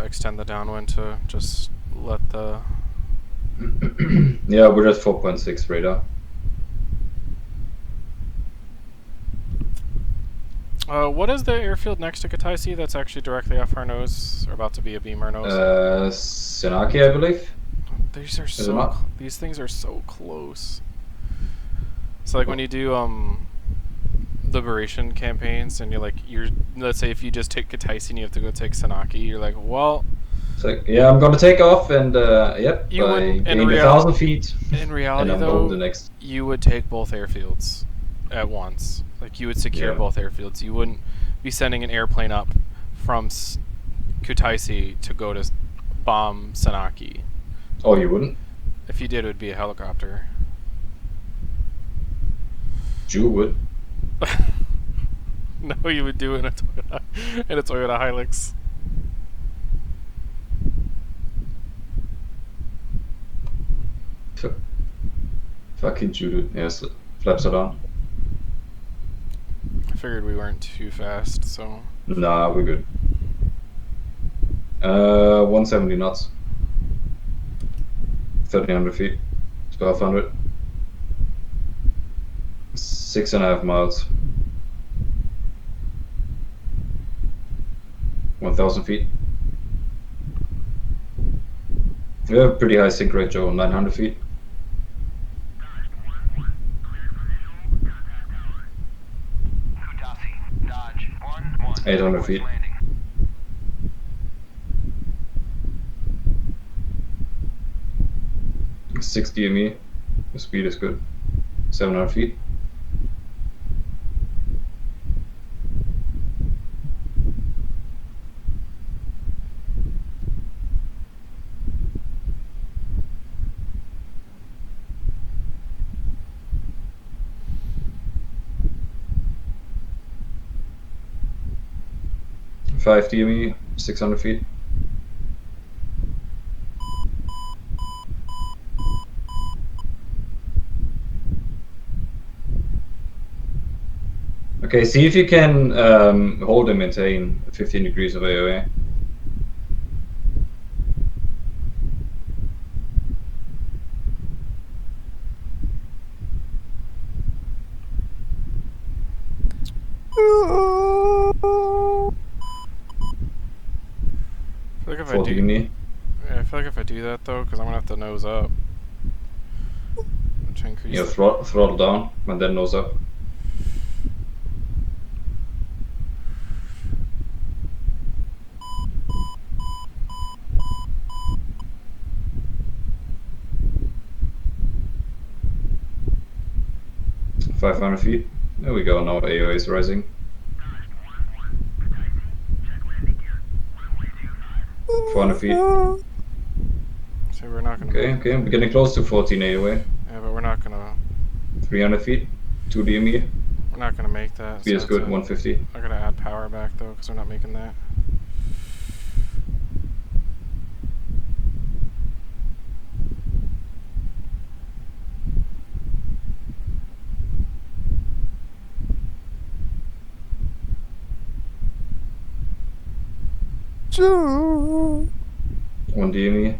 extend the downwind to just let the... Yeah, we're at 4.6 radar. What is the airfield next to Kataisi that's actually directly off our nose, or about to be a beam our nose? Senaki, I believe. These things are so close. So like when you do liberation campaigns and let's say if you just take Kataisi and you have to go take Senaki, you're like, well, it's like, yeah, I'm gonna take off and yep, you I wouldn't- in gained real- 1,000 feet. in reality and I'm going though, the next. you would take both airfields at once. Like you would secure Yeah. both airfields. You wouldn't be sending an airplane up from Kutaisi to go to bomb Senaki. Oh, you wouldn't? If you did, it would be a helicopter. Jew would. No, you would do it in a Toyota Hilux. Fucking Jew. Yes, flaps are down. I figured we weren't too fast, so... Nah, we're good. 170 knots. 1,300 feet. 1,200. 6.5 miles. 1,000 feet. We have a pretty high sink rate, Joe. 900 feet. 800 feet. Landing. 60 DME. The speed is good. 700 feet. Five DME, 600 feet. Okay, see if you can hold and maintain 15 degrees of AOA. I feel like if I 40 do, DME. yeah, I feel like if I do that though, because I'm gonna have to nose up to increase. You the- throttle down and then nose up. $500 feet. There we go. Now AOA is rising. 400 feet. See, we're not gonna. Okay, okay. We're getting close to 14 AOA. Yeah, but we're not gonna. 300 feet. 2 DME. We're not gonna make that. Speed is that's good. it. 150. I gotta add power back though, because we're not making that. One DME.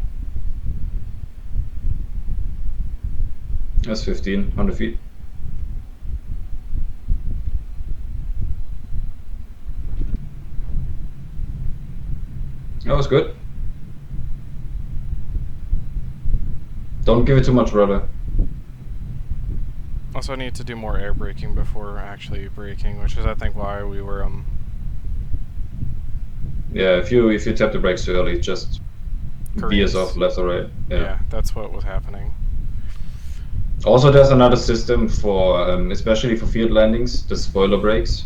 That's 1,500 feet. That was good. Don't give it too much rudder. Also, I need to do more air braking before actually braking, which is I think why we were Yeah, if you tap the brakes too early, just veers Koreans. off left or right. Yeah, that's what was happening. Also, there's another system for, especially for field landings, the spoiler brakes.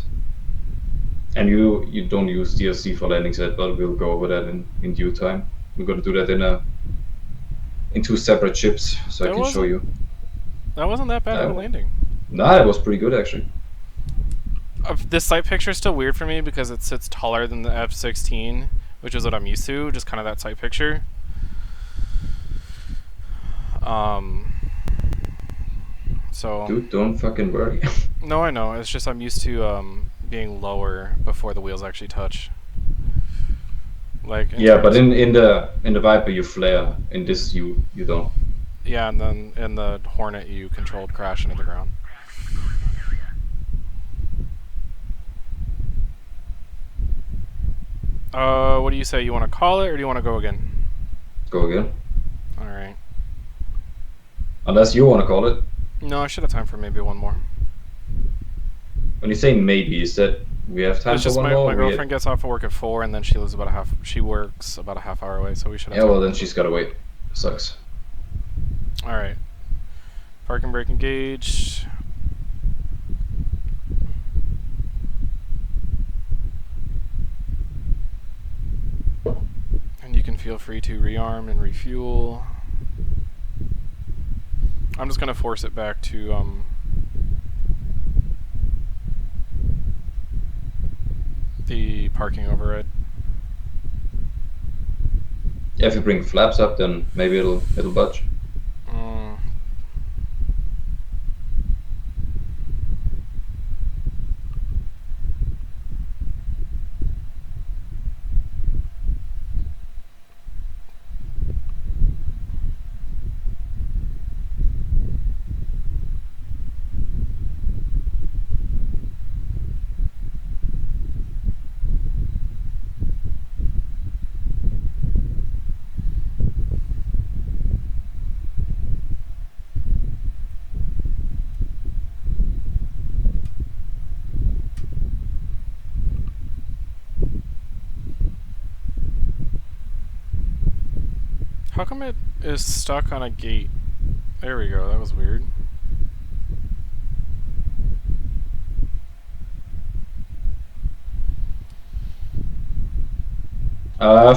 And you don't use DLC for landings yet, but we'll go over that in due time. We're gonna do that in two separate chips, so That I can show wasn't- you. That wasn't that bad of a No. landing. Nah, it was pretty good actually. This sight picture is still weird for me because it sits taller than the F-16, which is what I'm used to, just kind of that sight picture. So Dude, don't fucking worry. no, I know. It's just I'm used to being lower before the wheels actually touch. Like Yeah, but terms- in the Viper you flare. In this you don't. yeah, and then in the Hornet you controlled crash into the ground. What do you say? You want to call it or do you want to go again? Go again. All right. Unless you want to call it. No, I should have time for maybe one more. When you say maybe, is that we have time It's for just one my, more? my We- girlfriend gets off of work at 4, and then she lives about a half. She works about a half hour away, so we should have. Yeah, time. well then she's gotta wait. Sucks. All right. Parking brake engaged. And you can feel free to rearm and refuel. I'm just gonna force it back to the parking override. Yeah, if you bring flaps up, then maybe it'll budge. Mm. How come it is stuck on a gate? There we go, that was weird.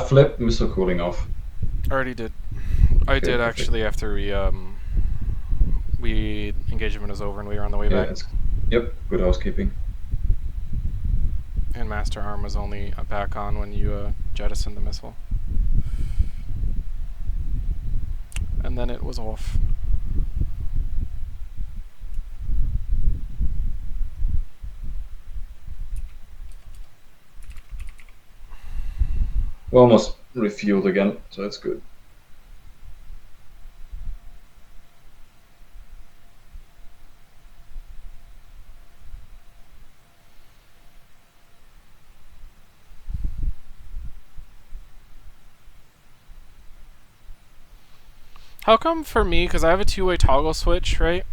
Flip missile cooling off. Already did. I Okay, did perfect. actually after we engagement was over and we were on the way Yeah, back. yep, good housekeeping. And Master Arm was only back on when you jettisoned the missile. And then it was off. We're almost refueled again, so that's good. How come for me, because I have a two-way toggle switch, right?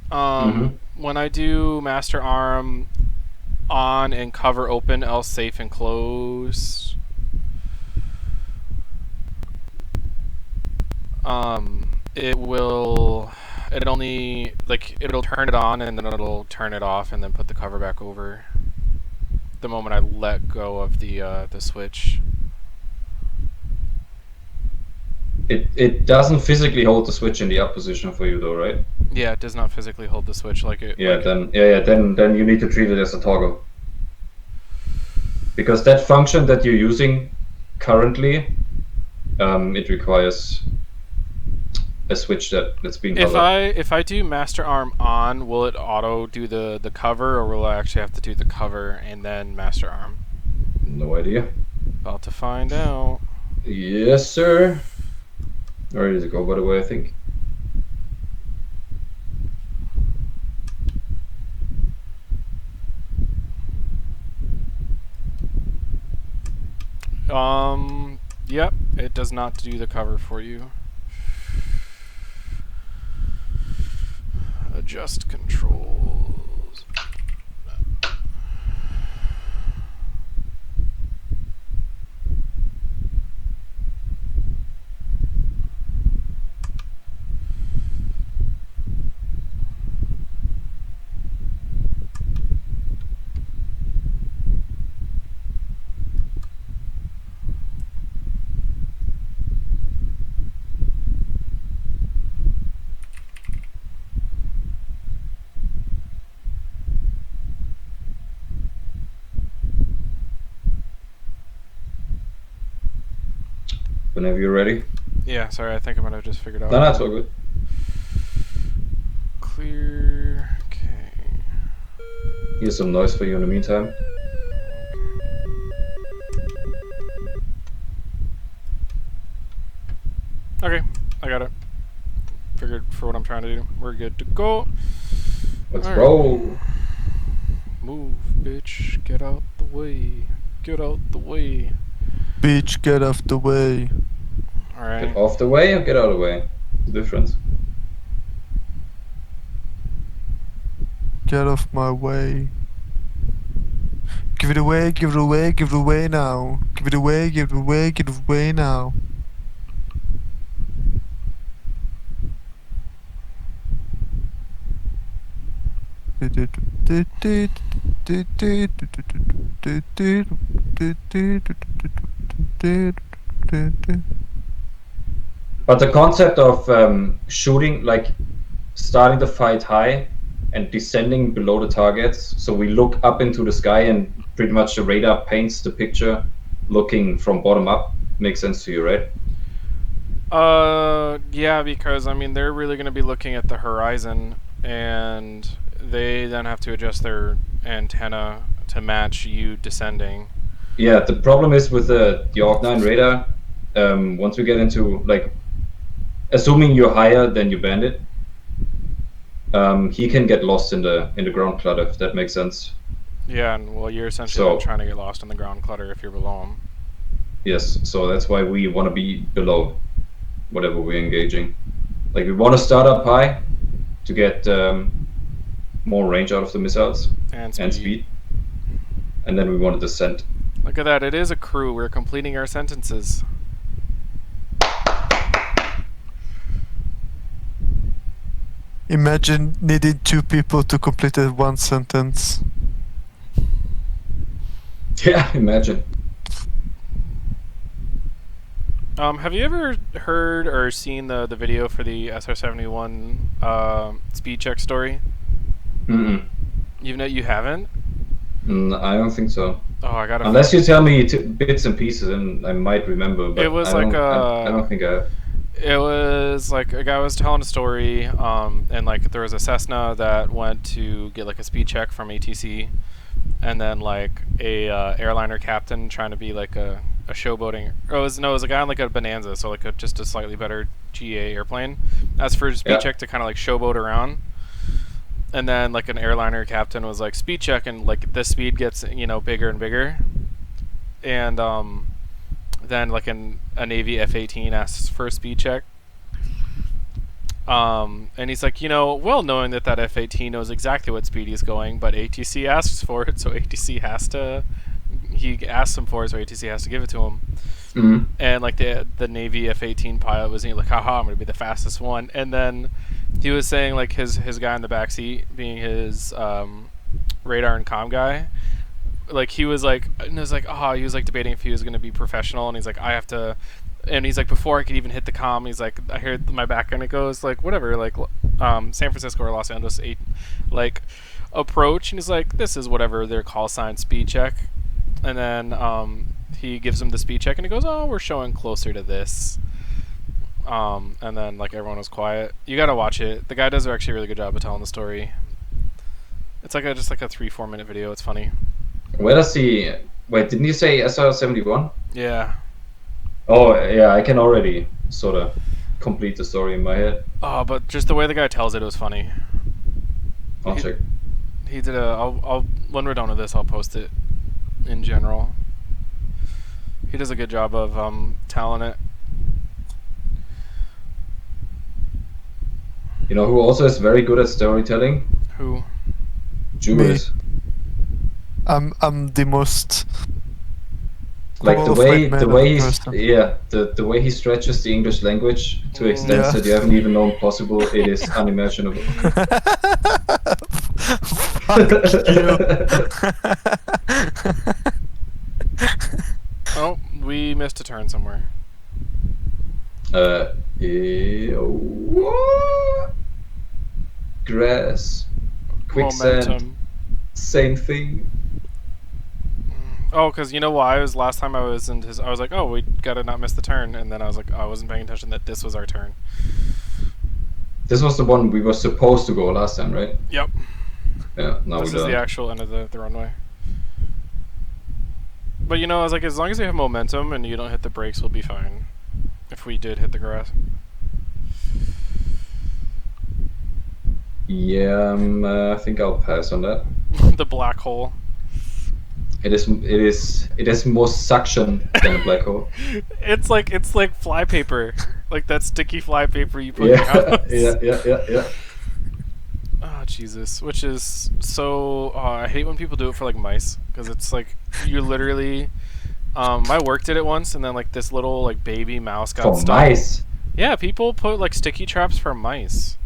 When I do Master Arm on and cover open, else safe and closed, it'll turn it on and then it'll turn it off and then put the cover back over the moment I let go of the switch. It doesn't physically hold the switch in the up position for you though, right? Yeah, it does not physically hold the switch like it. Yeah, like then you need to treat it as a toggle. Because that function that you're using currently, it requires a switch that's being covered. If I do Master Arm on, will it auto do the cover, or will I actually have to do the cover and then Master Arm? No idea. About to find out. Yes, sir. Ready to go, by the way, I think. Yep, it does not do the cover for you. Adjust controls. Whenever you're ready. Yeah, sorry, I think I might have just figured out. No, that's all good. Clear. Okay. Here's some noise for you in the meantime. Okay, I got it. Figured for what I'm trying to do. We're good to go. Let's All right. roll. Move, bitch. Get out the way. Get out the way. Bitch, get off the way. Alright. Get off the way or get out of the way? The difference. Get off my way. Give it away, give it away, give it away now. Give it away, give it away, give it away now. But the concept of shooting, like starting the fight high and descending below the targets, so we look up into the sky and pretty much the radar paints the picture looking from bottom up, makes sense to you, right? Yeah, because I mean they're really going to be looking at the horizon, and they then have to adjust their antenna to match you descending. Yeah, the problem is with the AUG-9 radar, once we get into, like, assuming you're higher than your bandit, he can get lost in the ground clutter, if that makes sense. Yeah, and well, you're essentially then trying to get lost in the ground clutter if you're below them. Yes, so that's why we want to be below whatever we're engaging. Like, we want to start up high to get more range out of the missiles And speed, and then we want to descend. Look at that, it is a crew. We're completing our sentences. Imagine needing two people to complete a one sentence. Yeah, imagine. Have you ever heard or seen the video for the SR-71 speed check story? Mm-mm. You haven't? I don't think so. Oh, I gotta. Unless you tell me bits and pieces, and I might remember. But It was I like don't. I don't think I have. It was like a guy was telling a story, and like there was a Cessna that went to get like a speed check from ATC, and then like a airliner captain trying to be like a showboating. Or it was a guy on like a Bonanza, so like just a slightly better GA airplane. Asked for a speed Yeah. check to kind of like showboat around, and then like an airliner captain was like speed check, and like the speed gets bigger and bigger, and then like a Navy F-18 asks for a speed check. And he's like, well, knowing that F-18 knows exactly what speed he's going, but ATC asks for it, so ATC has to. He asks him for it, so ATC has to give it to him. Mm-hmm. And like the Navy F-18 pilot was like, haha, I'm gonna be the fastest one. And then he was saying like his guy in the backseat, being his radar and comm guy, like he was like, and it was like, he was like debating if he was gonna be professional, and he's like, I have to. And he's like, before I could even hit the comm, he's like, I hear my back and it goes like, whatever, like San Francisco or Los Angeles 8, like approach, and he's like, this is whatever their call sign, speed check. And then he gives him the speed check, and he goes, oh, we're showing closer to this. And then like everyone was quiet. You gotta watch it. The guy does actually a really good job of telling the story. It's like just like a 3-4 minute video. It's funny. Where does he? Wait, didn't you say SR-71? Yeah. Oh yeah, I can already sort of complete the story in my head. Oh, but just the way the guy tells it was funny. I'll He- check. He did I'll when we're done with this, I'll post it. In general, he does a good job of telling it. You know who also is very good at storytelling? Who? Julius. I'm the most Like the qualified man way of he's person. the way he stretches the English language to extents Yeah. that you haven't even known possible. It is unimaginable. Fuck you. Oh, we missed a turn somewhere. What? Grass, quicksand, Momentum. same thing. Oh, because you know why? It was last time I was in his. I was like, oh, we gotta not miss the turn, and then I was like, I wasn't paying attention that this was our turn. This was the one we were supposed to go last time, right? Yep. Yeah. Now This we is the learned. actual end of the runway. But I was like, as long as we have momentum and you don't hit the brakes, we'll be fine. If we did hit the grass. Yeah, I think I'll pass on that. The black hole. It is more suction than a black hole. It's like flypaper, like that sticky flypaper you put in your Yeah, house. yeah. Oh Jesus! Which is so. I hate when people do it for like mice, because it's like you literally. My work did it once, and then like this little like baby mouse got For stuck. mice. Yeah, people put like sticky traps for mice.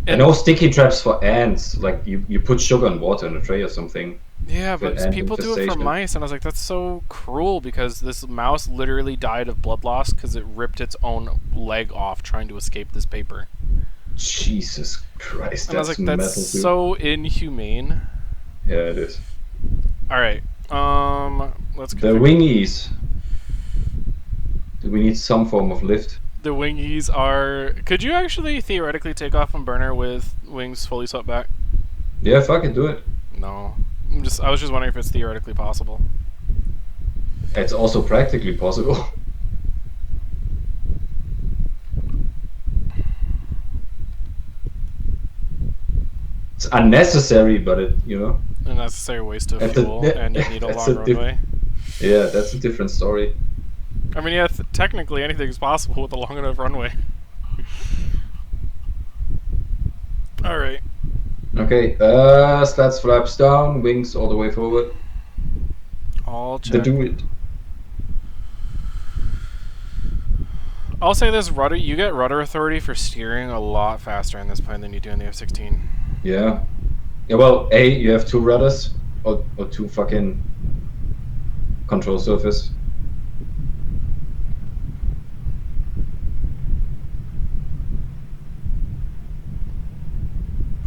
And no sticky traps for ants. Like you put sugar and water in a tray or something. Yeah, For but ant people do it for infestation. mice, and I was like, that's so cruel, because this mouse literally died of blood loss because it ripped its own leg off trying to escape this paper. Jesus Christ, And I was that's like, metal that's too. so inhumane. Yeah, it is. All right, let's The configure- wingies. Do we need some form of lift? The wingies are. Could you actually theoretically take off from burner with wings fully swept back? Yeah, fuck it, do it. No. I was just wondering if it's theoretically possible. It's also practically possible. It's unnecessary, but A necessary waste of That's a- fuel, and you need a that's long a diff- runway. yeah, that's a different story. I mean, yeah, technically anything's possible with a long enough runway. All right. Okay, slats flaps down, wings all the way forward. All The check. do it. I'll say this: rudder. You get rudder authority for steering a lot faster in this plane than you do in the F-16. Yeah. Yeah, well, you have 2 rudders or 2 fucking control surface.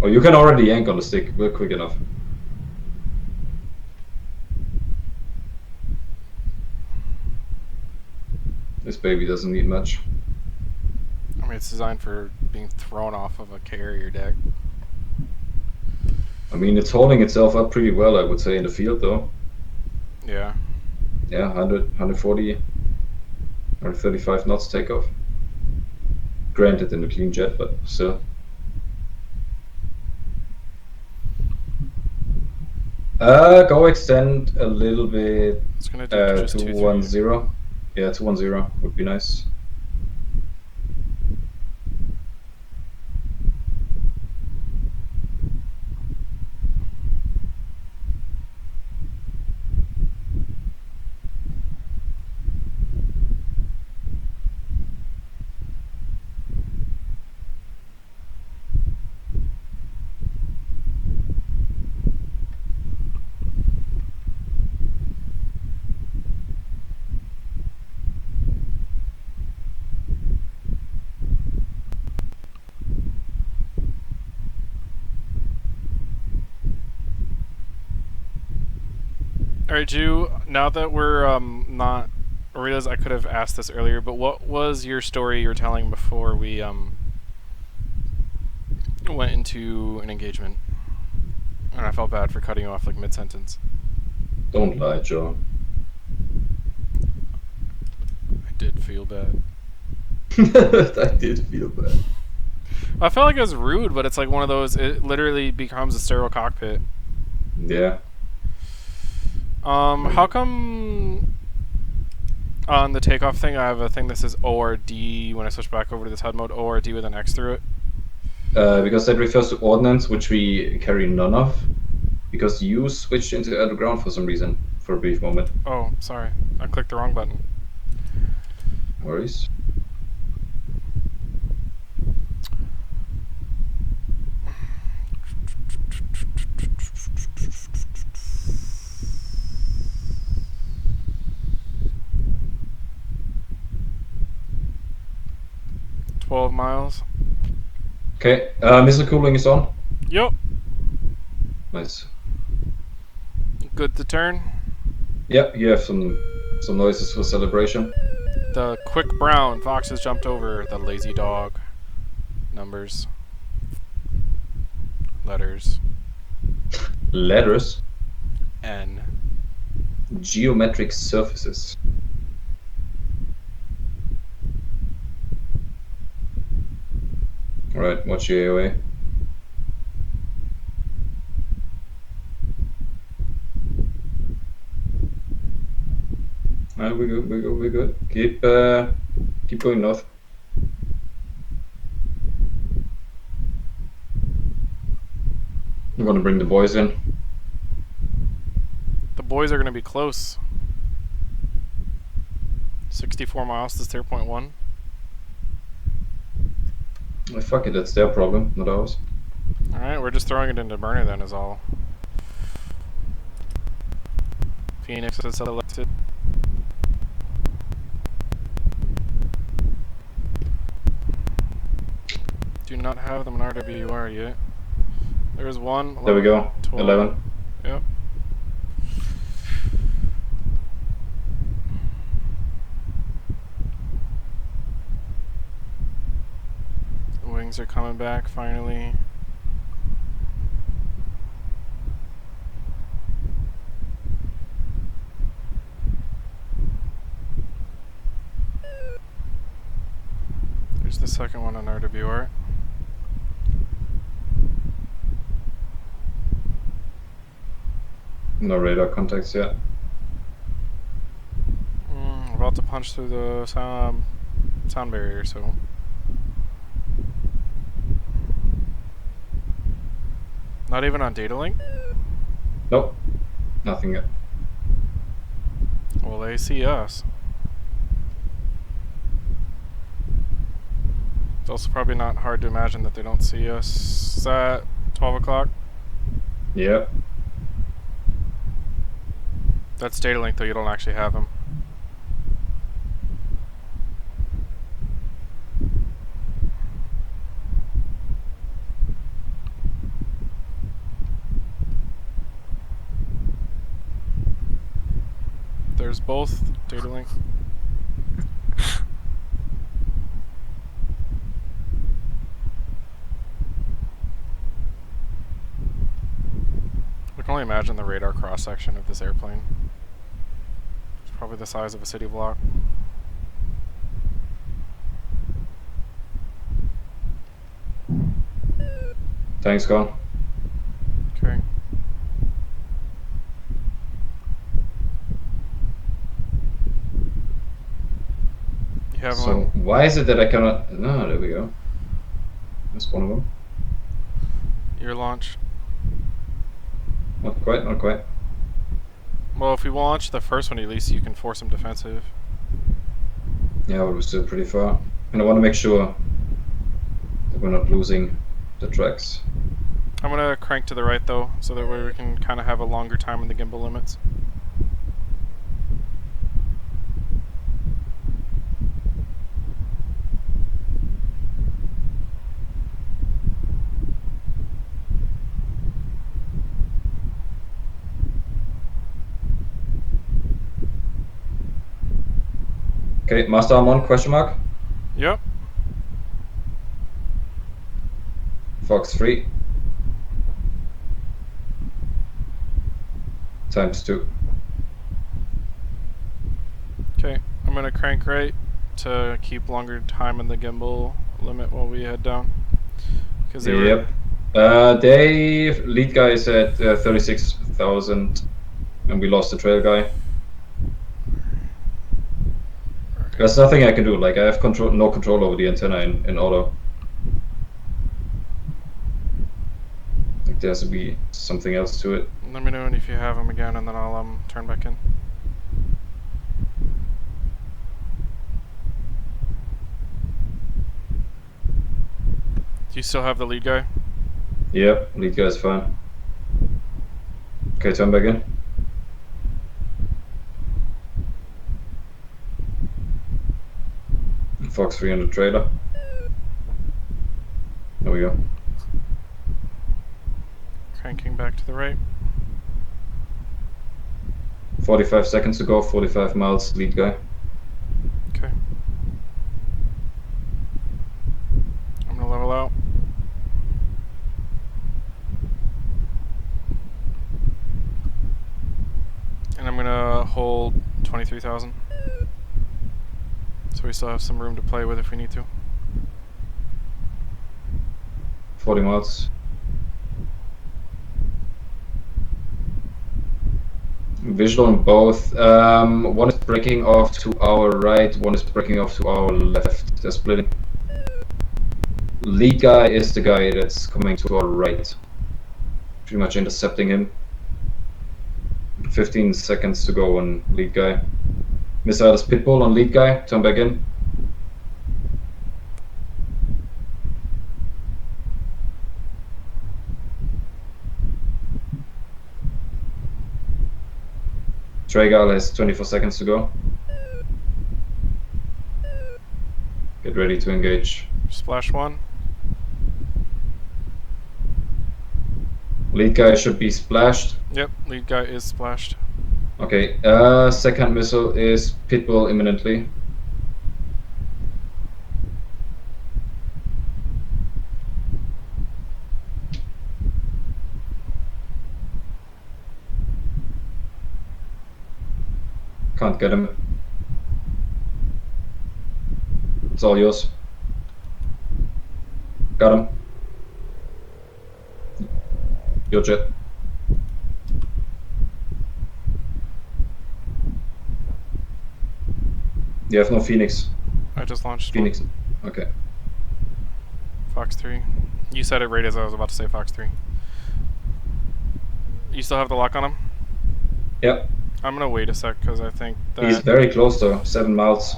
Oh, you can already yank on the stick. We're quick enough. This baby doesn't need much. I mean, it's designed for being thrown off of a carrier deck. I mean, it's holding itself up pretty well, I would say, in the field, though. Yeah. Yeah, 100, 140, 135 knots takeoff. Granted, in a clean jet, but still. Go extend a little bit. It's gonna do just 210. Yeah, 210 would be nice. Alright, Ju, now that we're not... I realize I could have asked this earlier, but what was your story you were telling before we went into an engagement? And I felt bad for cutting you off like mid-sentence. Don't lie, Joe. I did feel bad. I did feel bad. I felt like it was rude, but it's like one of those, it literally becomes a sterile cockpit. Yeah. How come on the takeoff thing I have a thing that says ORD when I switch back over to this HUD mode, ORD with an X through it? Because that refers to ordnance, which we carry none of. Because you switched into underground for some reason, for a brief moment. Oh, sorry. I clicked the wrong button. No worries. $12 miles. Okay, missile cooling is on. Yep. Nice. Good to turn. Yep, you have some noises for celebration. The quick brown fox has jumped over the lazy dog. Numbers. Letters. Letters. N. Geometric surfaces. Alright, watch your AOA. Alright, we're good, we're good. Keep going north. I'm gonna bring the boys in. The boys are going to be close. 64 miles to 0.1. Oh, fuck it, that's their problem, not ours. Alright, we're just throwing it into burner then is all. Phoenix is selected. Do not have them in RWR yet. There's one. 11, There we go, 12. 11. Yep. The wings are coming back finally. There's the second one on RWR. No radar contacts yet. About to punch through the sound barrier, so. Not even on data link? Nope, nothing yet. Well, they see us. It's also probably not hard to imagine that they don't see us at 12 o'clock. Yeah. That's data link, though. You don't actually have them. There's both data link. I can only imagine the radar cross section of this airplane. It's probably the size of a city block. Tanks gone. Okay. You have So one. why is it that I cannot? No, there we go. That's one of them. Your launch. Not quite, not quite. Well, if we launch the first one, at least you can force them defensive. Yeah, but we're still pretty far. And I want to make sure that we're not losing the tracks. I'm gonna crank to the right though, so that way we can kind of have a longer time in the gimbal limits. Okay, master arm on, question mark. Yep. Fox 3. ×2. Okay, I'm gonna crank right to keep longer time in the gimbal limit while we head down. Because they Yep. Lead guy is at 36,000, and we lost the trail guy. There's nothing I can do. Like I have no control over the antenna in auto. Like there has to be something else to it. Let me know if you have them again, and then I'll turn back in. Do you still have the lead guy? Yep, lead guy's fine. Okay, turn back in. Fox 3 on the trailer. There we go. Cranking back to the right. 45 seconds to go, 45 miles, lead guy. Okay. I'm gonna level out. And I'm gonna hold 23,000. So we still have some room to play with if we need to. 40 miles. Visual on both. One is breaking off to our right, one is breaking off to our left. They're splitting. Lead guy is the guy that's coming to our right. Pretty much intercepting him. 15 seconds to go on lead guy. Missiles pitbull on lead guy. Turn back in. Traegal has 24 seconds to go. Get ready to engage. Splash one. Lead guy should be splashed. Yep, lead guy is splashed. Okay, second missile is pitbull imminently. Can't get him. It's all yours. Got him. Your jet. You have no Phoenix. I just launched Phoenix. one. Okay. Fox 3. You said it right as I was about to say Fox 3. You still have the lock on him? Yep. I'm gonna wait a sec because I think that He's very close though. 7 miles.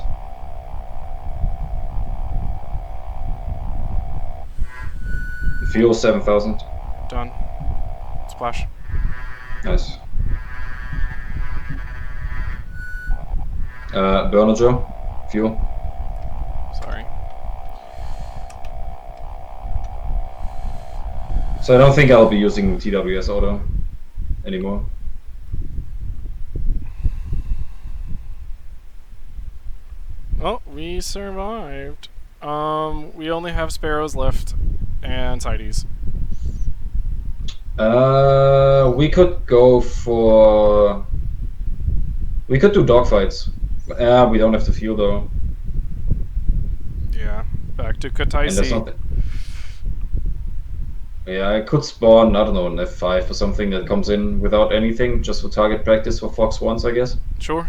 Fuel 7,000. Done. Splash. Nice. Burner Joe. Fuel. Sorry. So I don't think I'll be using TWS auto anymore. Oh, we survived. We only have sparrows left and sideys. We could go for. We could do dogfights. We don't have the fuel though. Yeah. Back to And that's Kataisi. not. Yeah, I could spawn, I don't know, an F5 or something that comes in without anything, just for target practice for Fox 1s, I guess. Sure.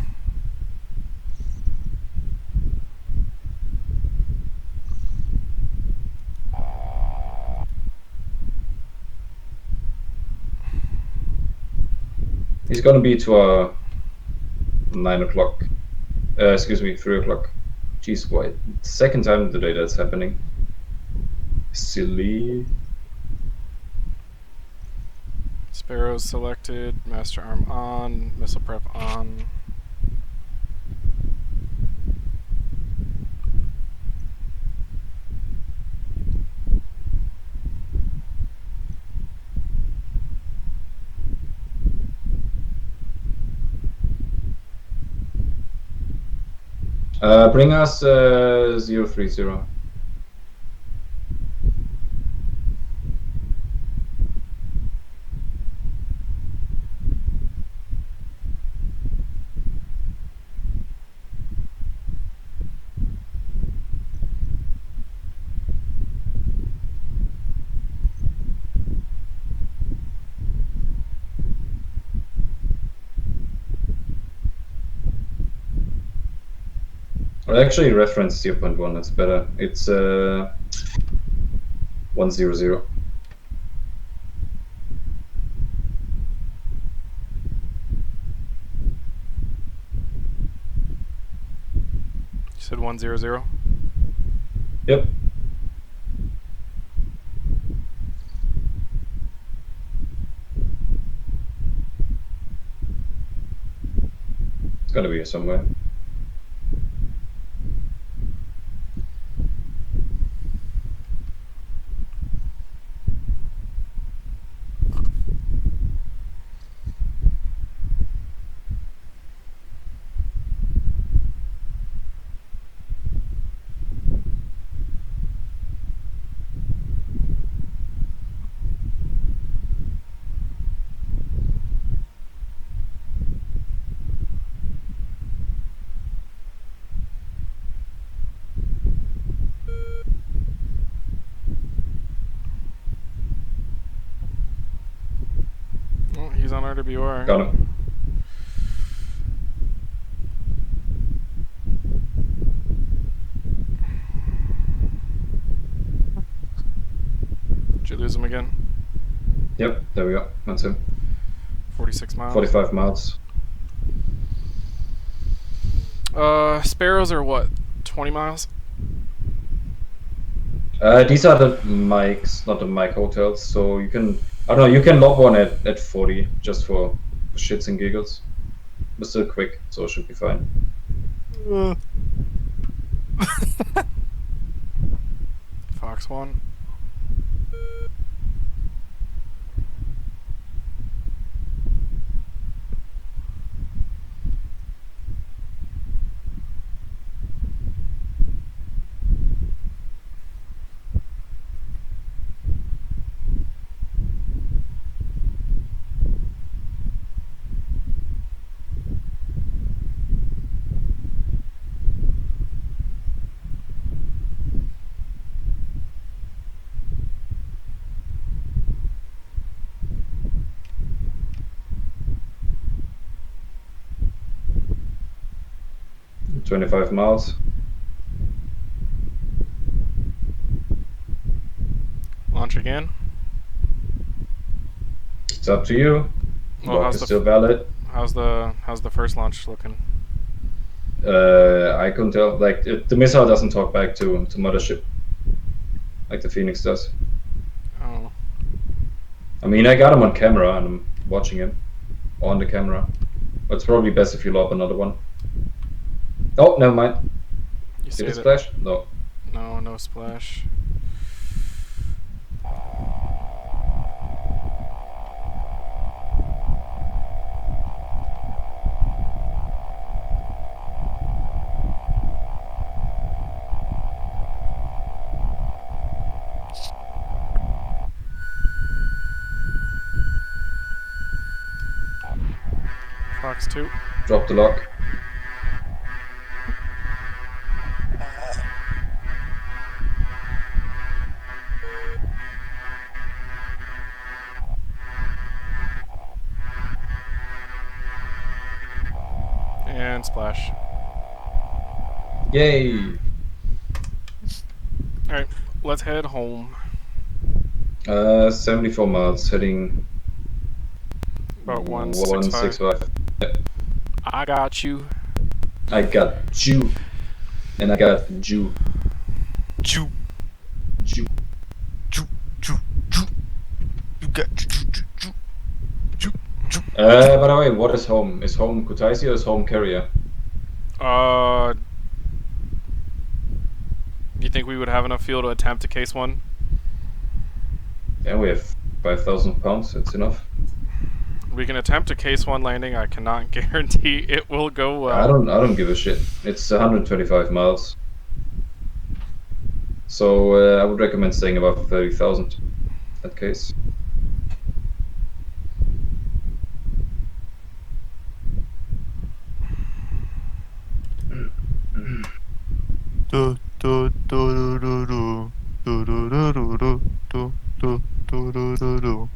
He's gonna be to our 9 o'clock. Excuse me, 3 o'clock. Jeez, why? Second time today that's happening. Silly. Sparrows selected. Master arm on. Missile prep on. Bring us 030. Or actually, reference 0.1, that's better. It's 100. You said 100. Yep. It's gotta be here somewhere. Oh, he's on RWR. Got him. Did you lose him again? Yep, there we go. That's him. 46 miles. 45 miles. Sparrows are what? 20 miles? These are the mics, not the mic hotels. So you can, I don't know, you can lob one at 40 just for shits and giggles. But still quick, so it should be fine. Fox 1. — 25 miles. Launch again. It's up to you. Well, Lock is still valid. how's the first launch looking? I couldn't tell. Like the missile doesn't talk back to mothership, like the Phoenix does. Oh. mean, I got him on camera and I'm watching him on the camera. But it's probably best if you lob another one. Oh, never mind. You Did say it that? splash? No. No, no splash. Fox 2. Drop the lock. And splash. Yay! Alright, let's head home. 74 miles, heading About 165. 165. I got you. I got Jew. And I got Jew. Ju, Jew. ju, ju, ju. You got ju. By the way, what is home? Is home Kutaisi or is home carrier? Do you think we would have enough fuel to attempt a case one? Yeah, we have 5,000 pounds, it's enough. We can attempt a case one landing. I cannot guarantee it will go well. I don't give a shit. It's 125 miles. So I would recommend staying above 30,000 in that case. Do, do, do, do, do, do, do, do, do, do, do, do, do, do, do, do.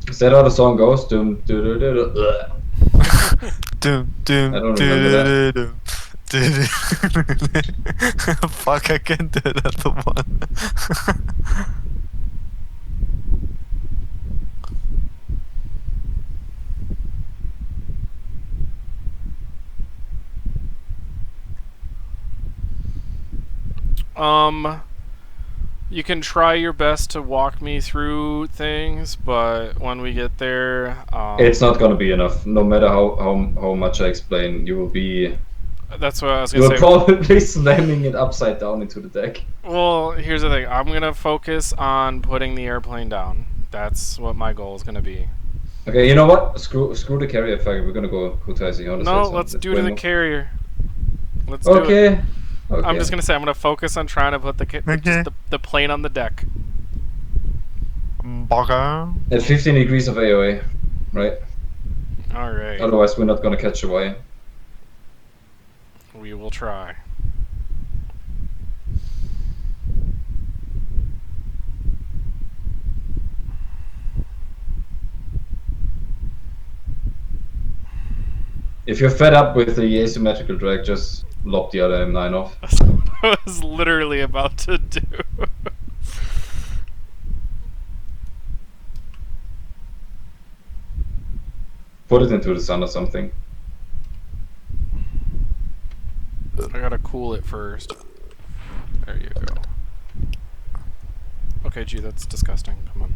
Is that how the song goes? Dum, do, do, do, do. Dum, dum, I don't remember that. dum, dum. Fuck, I can't do that one. You can try your best to walk me through things, but when we get there, It's not gonna be enough. No matter how much I explain, you will be. that's what I was You gonna will say. probably slamming it upside down into the deck. Well, here's the thing. I'm gonna focus on putting the airplane down. That's what my goal is gonna be. Okay, you know what? Screw the carrier fire. We're gonna go Kutaisi. No, let's do it in the carrier. Let's do it. Okay. I'm just gonna say I'm gonna focus on trying to put the Okay. just the plane on the deck. Bugger. At 15 degrees of AOA, right? All right, Otherwise, we're not gonna catch a wire. we will try. If you're fed up with the asymmetrical drag, just lob the other M9 off. That's what I was literally about to do. Put it into the sun or something. I gotta cool it first. There you go. Okay, gee, that's disgusting. Come on.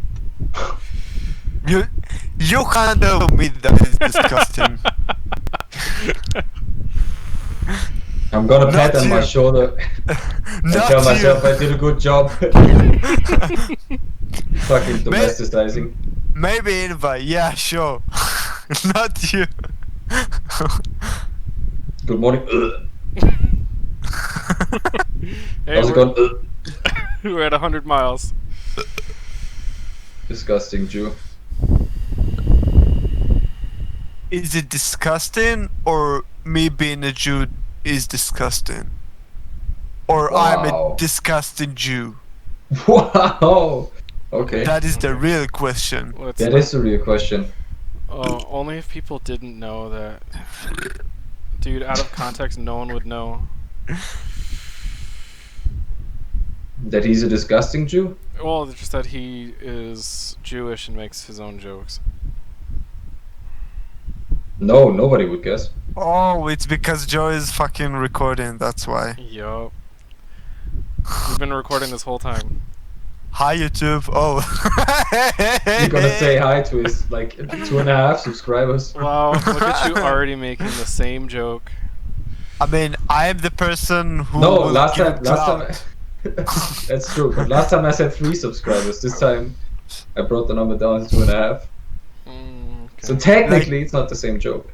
You can't tell me that is disgusting. I'm gonna Not pat on my you. shoulder and Not tell you. myself I did a good job. Fucking domesticizing. Maybe invite, yeah, sure. Not you. Good morning. Hey, How's it we're, going? we're at 100 miles. Disgusting Jew. Is it disgusting, or me being a Jew is disgusting? Or I'm Wow. a disgusting Jew? Wow. Okay. That is the real question. Let's That is a real question. only if people didn't know that. Dude, out of context, no one would know. That he's a disgusting Jew? Well, it's just that he is Jewish and makes his own jokes. No, nobody would guess. Oh, it's because Joe is fucking recording, that's why. Yup. We've been recording this whole time. Hi YouTube. Oh. You're gonna say hi to his like 2.5 subscribers. Wow, look at you already making the same joke. I mean, I am the person who No, will last give time. clout. That's true, but last time I said 3 subscribers. This time I brought the number down to 2.5. Okay. So technically, it's not the same joke.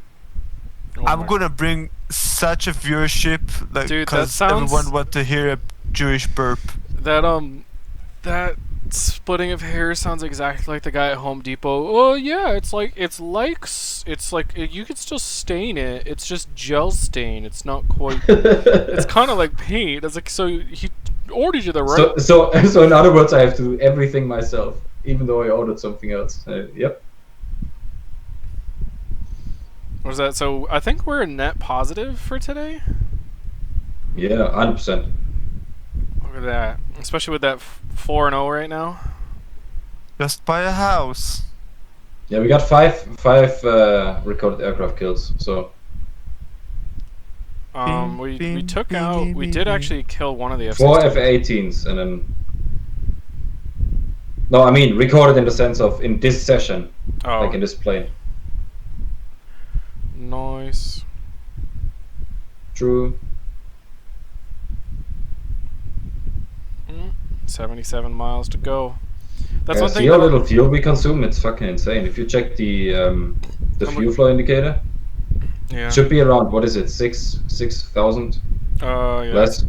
Oh I'm my- gonna bring such a viewership, like, Dude, that because sounds- everyone want to hear a Jewish burp. that splitting of hair sounds exactly like the guy at Home Depot. Oh yeah, it's like you could still stain it. It's just gel stain. It's not quite. It's kind of like paint. It's like, so he ordered you the right. So in other words, I have to do everything myself, even though I ordered something else. Yep. What is that? So I think we're net positive for today. Yeah, 100%. Look at that, especially with that 4-0 right now. Just buy a house. Yeah, we got five recorded aircraft kills. So We took out. We did actually kill one of the four F-16s. F-18s and then. No, I mean recorded in the sense of in this session, Oh, like in this plane. nice. True. 77 miles to go. That's Yeah, one thing. see how little fuel we consume? It's fucking insane. If you check the fuel flow indicator, Yeah. it should be around, what is it, 6,000 Yeah. less?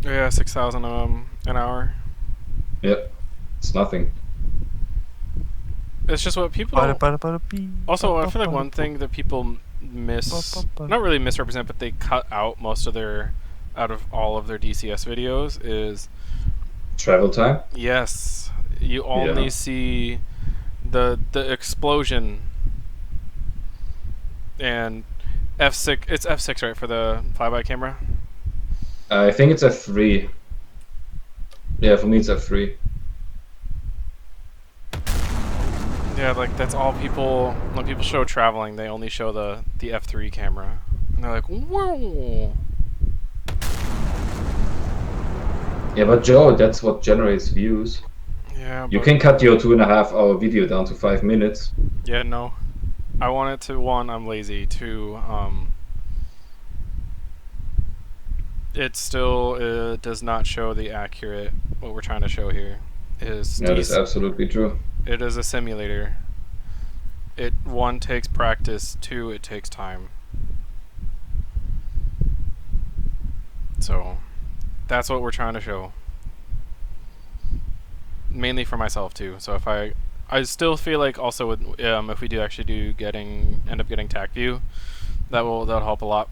Yeah, 6,000 an hour. Yep, it's nothing. It's just what people don't. Also, I feel like one thing that people not really misrepresent, but they cut out out of all of their DCS videos is, Travel time? yes, you only Yeah. see the explosion and F6. It's F6, right, for the flyby camera? I think it's F3. Yeah, for me it's F3. Yeah, like that's all people. When people show traveling, they only show the F3 camera, and they're like, "Whoa!" Yeah, but Joe, that's what generates views. Yeah, You but- can cut your 2.5-hour video down to 5 minutes. Yeah, no. I want it to, one, I'm lazy. Two, it still does not show the accurate, what we're trying to show here. That is absolutely true. It is a simulator. It, one, takes practice. Two, it takes time. So, that's what we're trying to show. Mainly for myself too. So if I still feel like also with if we do actually end up getting TAC view, that'll help a lot.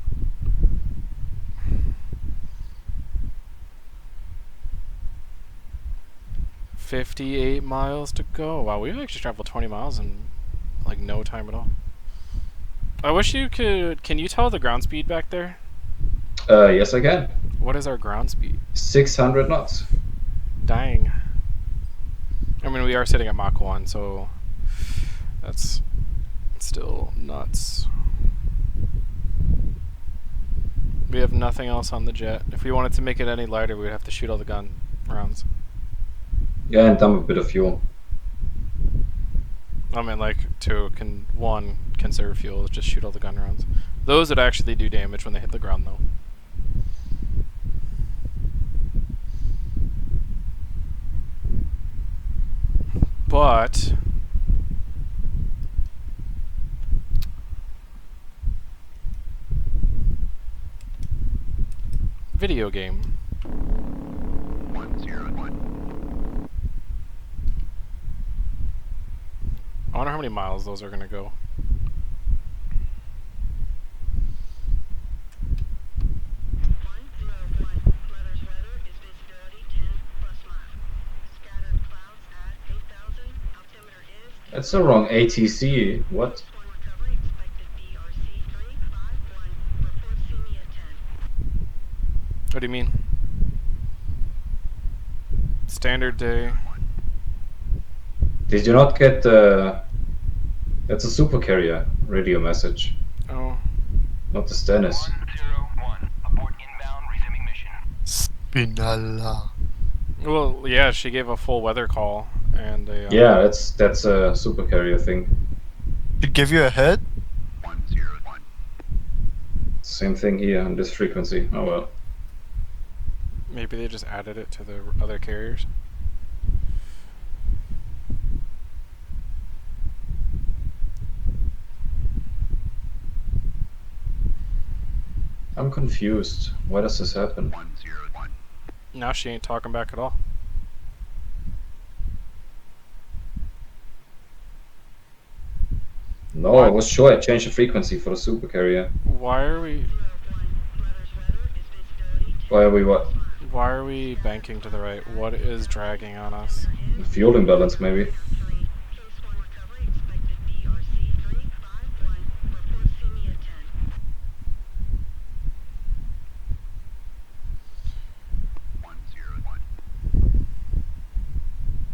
$58 miles to go. Wow, we've actually traveled 20 miles in like no time at all. I wish you could. Can you tell the ground speed back there? Yes, I can. What is our ground speed? 600 knots. Dang. I mean, we are sitting at Mach 1, so that's still nuts. We have nothing else on the jet. If we wanted to make it any lighter, we would have to shoot all the gun rounds. Yeah, and dump a bit of fuel. I mean, like, one, conserve fuel, just shoot all the gun rounds. Those would actually do damage when they hit the ground, though. But video game. 101. I wonder how many miles those are gonna go. That's the wrong ATC. What? What do you mean? Standard day. Did you not get the... That's a super carrier radio message, Oh. not the Stennis. 101. Abort inbound, resuming mission. Binala. Well, yeah, she gave a full weather call and a. Yeah, that's a super carrier thing. She give you a head? 101. Same thing here on this frequency. Oh well. Maybe they just added it to the other carriers. I'm confused. Why does this happen? 101. Now she ain't talking back at all. No, What? I was sure I changed the frequency for the super carrier. Why are we? Why are we what? Why are we banking to the right? What is dragging on us? Fuel imbalance maybe.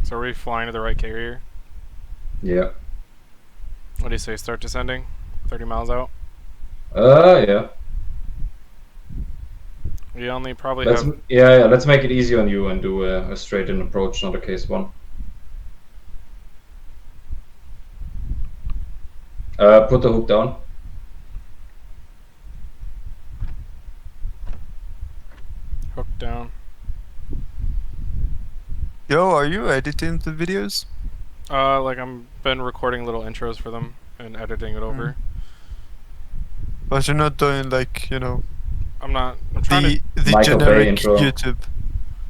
So are we flying to the right carrier? Yeah. What do you say? Start descending? 30 miles out? Yeah. We only probably Let's have. yeah. Let's make it easy on you and do a straight in approach, not a case one. Put the hook down. Hook down. Yo, are you editing the videos? Like I'm been recording little intros for them and editing it over. But you're not doing like, you know, I'm not. I'm trying the Michael Bay generic intro. YouTube.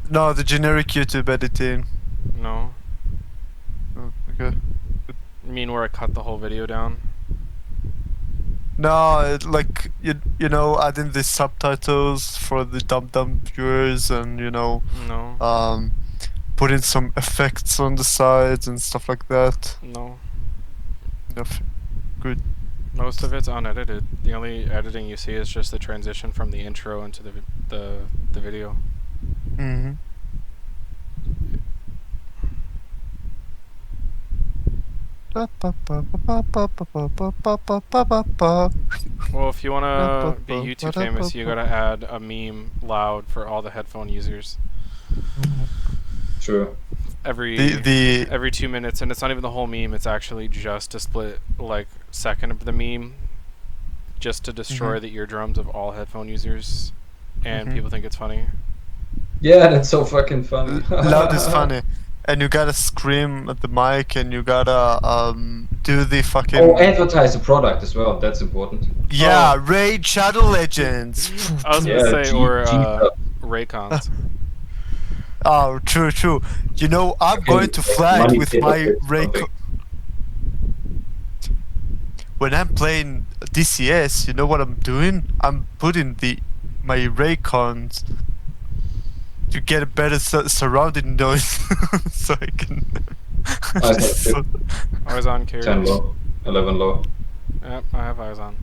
No, the generic YouTube editing. to. No. Oh, okay. You mean where I cut the whole video down? No, like you know, adding the subtitles for the dumb viewers, and you know, No. putting some effects on the sides and stuff like that. No. Nothing. Good. Most of it's unedited. The only editing you see is just the transition from the intro into the video. Mm-hmm. Well, if you wanna be YouTube famous, you gotta add a meme loud for all the headphone users Sure. every 2 minutes, and it's not even the whole meme. It's actually just a split like second of the meme, just to destroy the eardrums of all headphone users, and people think it's funny. Yeah, that's so fucking funny. Loud is funny. And you gotta scream at the mic, and you gotta do the fucking. Oh, advertise the product as well. That's important. Yeah, Raid Shadow Legends. I was gonna Yeah, say, G- or G- Raycons. Oh, true. You know, I'm going to fly money with pit my or Ray. something. When I'm playing DCS, you know what I'm doing? I'm putting my Raycons to get a better surrounding noise, so I can. Nice, So- Always on 10 carriers. low, 11 low. Yep, I have eyes on.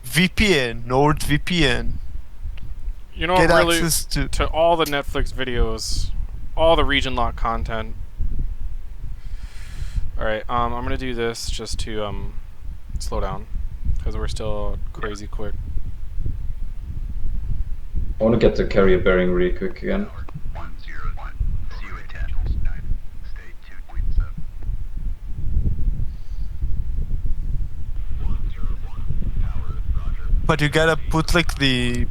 VPN, NordVPN. You know Get what, really, access to all the Netflix videos, all the region lock content. Alright, I'm gonna do this just to slow down, because we're still crazy quick. I want to get the carrier bearing really quick again. 101. COA 10. State 2.7. 101. Tower, roger. But you gotta put like the,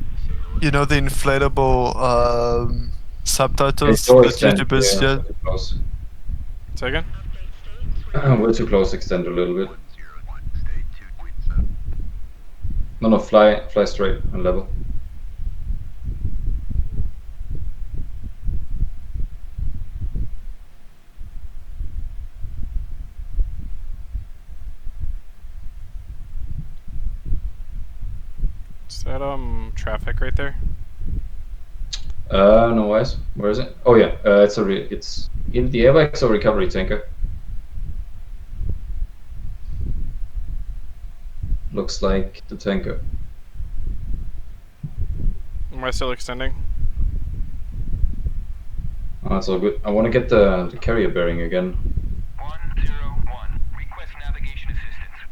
you know, the inflatable subtitles Door that extend, YouTubers yeah, yeah. too close. Say again? We're too close, extend a little bit. 101. State 2.7. No, fly straight and level. Is that traffic right there? No wise. Where is it? Oh yeah, it's in the airbags or recovery tanker. Looks like the tanker. Am I still extending? Oh, that's all good. I want to get the carrier bearing again. 101. Request navigation assistance.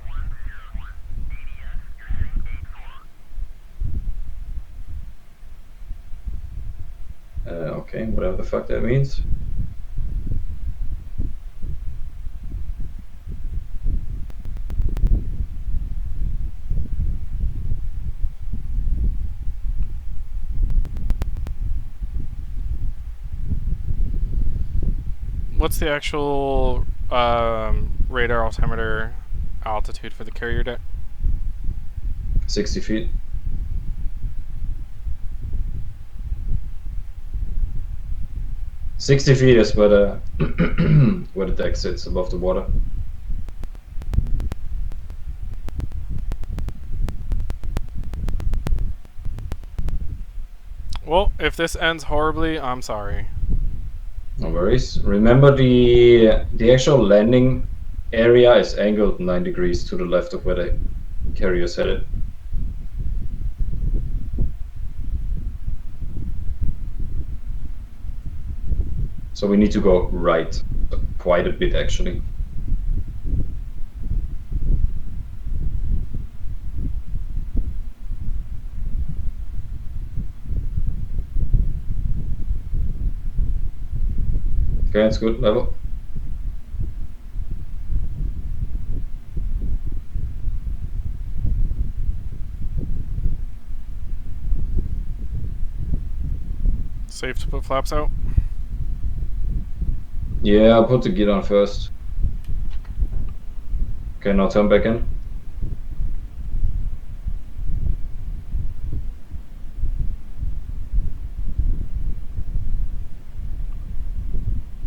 101. ADS, you're heading Okay, whatever the fuck that means. What's the actual radar altimeter altitude for the carrier deck? 60 feet. "60 feet is where the where the deck sits above the water. Well, if this ends horribly, I'm sorry. No worries. Remember the actual landing area is angled 9 degrees to the left of where the carrier's headed. So we need to go right quite a bit actually. Okay, that's good level. Safe to put flaps out? Yeah, I'll put the gear on first. Okay, now turn back in.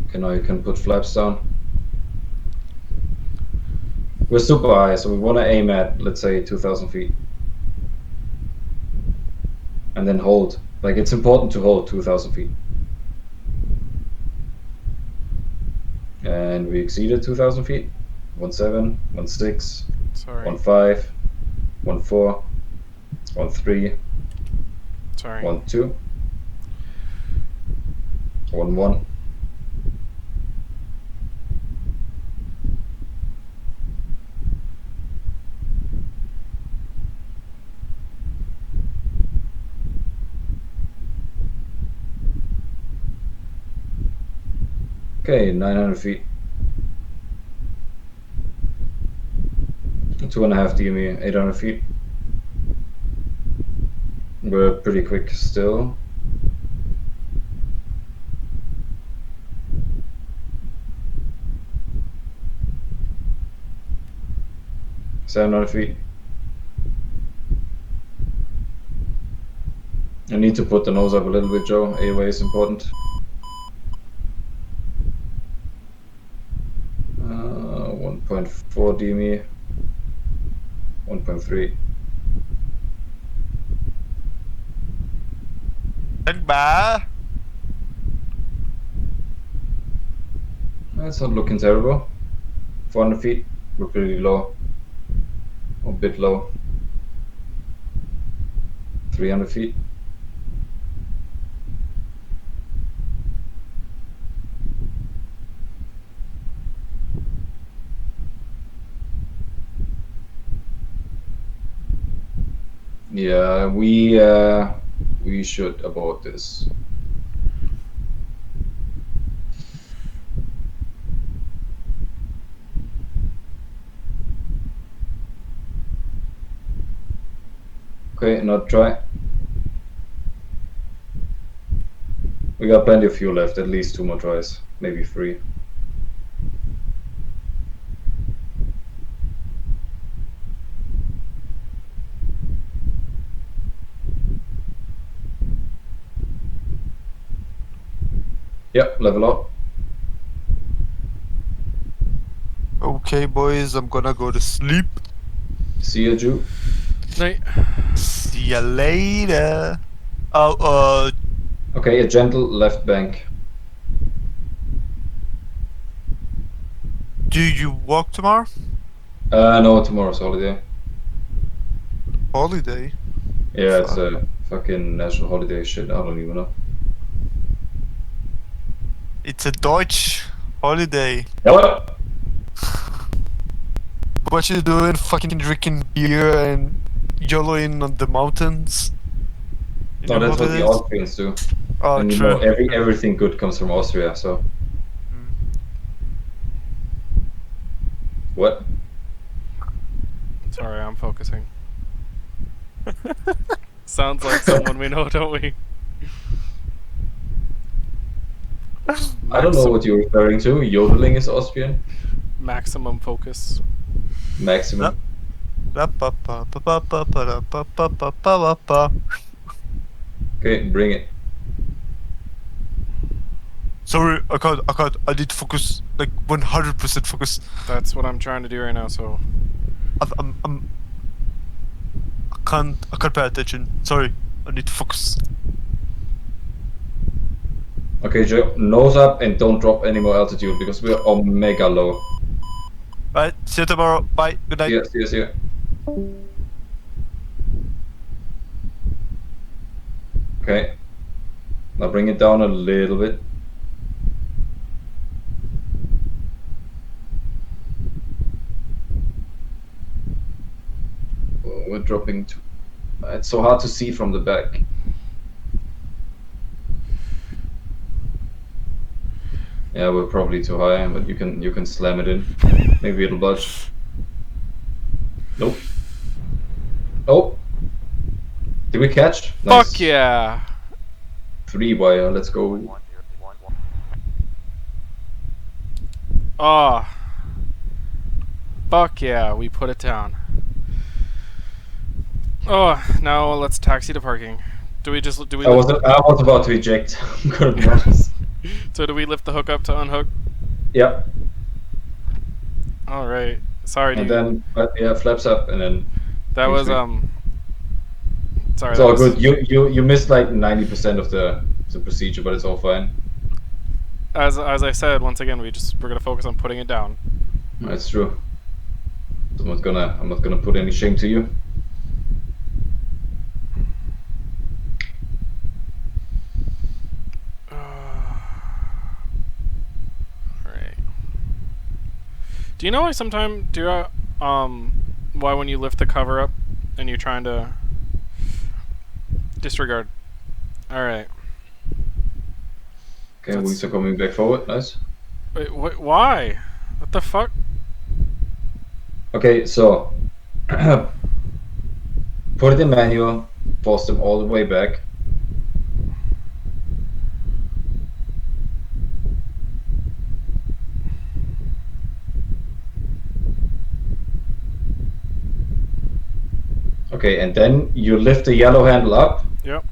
Okay, now you can put flaps down. We're super high, so we want to aim at, let's say, 2,000 feet. And then hold. Like, it's important to hold 2,000 feet. And we exceeded 2,000 feet. 17, 16, Sorry. 15, 14, 13, Sorry. 12, 11. Okay, 900 feet. 2.5 DME, 800 feet. We're pretty quick still. $700. I need to put the nose up a little bit, Joe. AOA is important. 1.4 DME. 1.3. Goodbye. That's not looking terrible. 400 feet. We're pretty low. A bit low. 300 feet. Yeah, we should abort this. Okay, not try. We got plenty of fuel left, at least 2 more tries, maybe 3. Yep, level up. Okay, boys, I'm gonna go to sleep. See ya, Jew. Night. See ya later. Oh, Okay, a gentle left bank. do you walk tomorrow? No, tomorrow's holiday. Holiday? Yeah, it's Fuck. a fucking national holiday shit, I don't even know. It's a Deutsch holiday. Hello? What you doing? Fucking drinking beer and YOLOing on the mountains? In No, your that's what the holidays? Austrians do. Oh, And you know, true. everything good comes from Austria. So Mm. what? Sorry, I'm focusing. Sounds like someone we know, don't we? I don't know what you're referring to. Yodeling is Austrian. Maximum focus. Maximum. Ba-ba-ba-ba-ba-ba-ba-ba-ba-ba-ba. Okay, bring it. Sorry, I can't. I need to focus, like 100% focus. That's what I'm trying to do right now, so I'm I can't pay attention. Sorry, I need to focus. Okay, Joe, nose up and don't drop any more altitude because we're omega low. Right, see you tomorrow. Bye. Good night. Yes, yes, yeah. Okay. Now bring it down a little bit. Oh, we're dropping too. It's so hard to see from the back. Yeah, we're probably too high, but you can slam it in. Maybe it'll budge. Nope. Oh. Did we catch? Nice. fuck yeah! 3-wire. Let's go. 1, 1, 1. Oh, fuck yeah! We put it down. Oh, now let's taxi to parking. Do we I was about to eject. I'm gonna be honest. So do we lift the hook up to unhook? Yeah. All right. Sorry, And dude. then yeah, flaps up and then That was Sorry, Sorry. it's That all was, good. You missed like 90% of the procedure, but it's all fine. As I said, once again, we're gonna focus on putting it down. That's true. I'm not gonna put any shame to you. Alright. Do you know why why when you lift the cover up and you're trying to disregard? Alright. Okay, That's- wings are coming back forward. Nice. Wait, why? What the fuck? Okay, so put it in manual, force them all the way back. Okay, and then you lift the yellow handle up. Yep.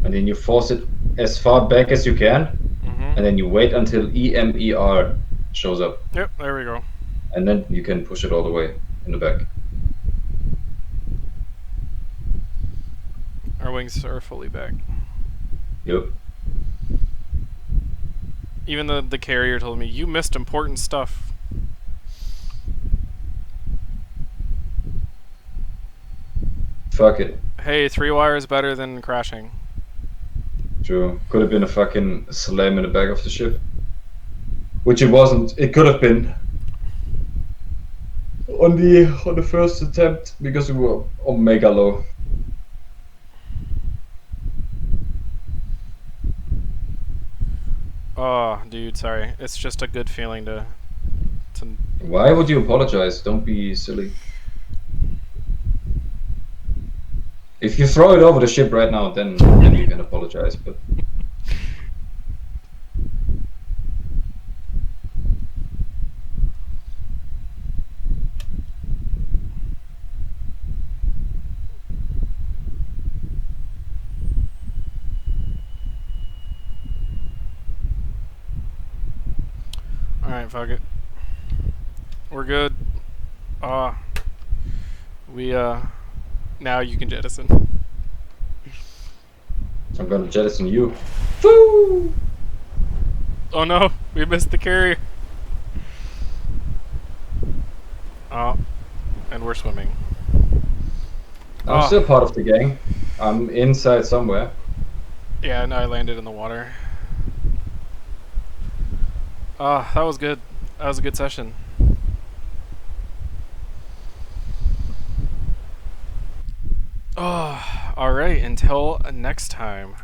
And then you force it as far back as you can. Mm-hmm. And then you wait until EMER shows up. Yep, there we go. And then you can push it all the way in the back. Our wings are fully back. Yep. Even the carrier told me, you missed important stuff. Fuck it. Hey, 3-wire is better than crashing. True. Could have been a fucking slam in the back of the ship. Which it wasn't. It could have been. On the first attempt, because we were omega low. Oh, dude, sorry. It's just a good feeling to Why would you apologize? Don't be silly. If you throw it over the ship right now, then you can apologize. But Alright, fuck it. We're good. Now you can jettison. I'm gonna jettison you. Woo! Oh no, we missed the carrier. Oh, and we're swimming. I'm still part of the gang. I'm inside somewhere. Yeah, no, I landed in the water. That was good. That was a good session. Oh, alright, until next time.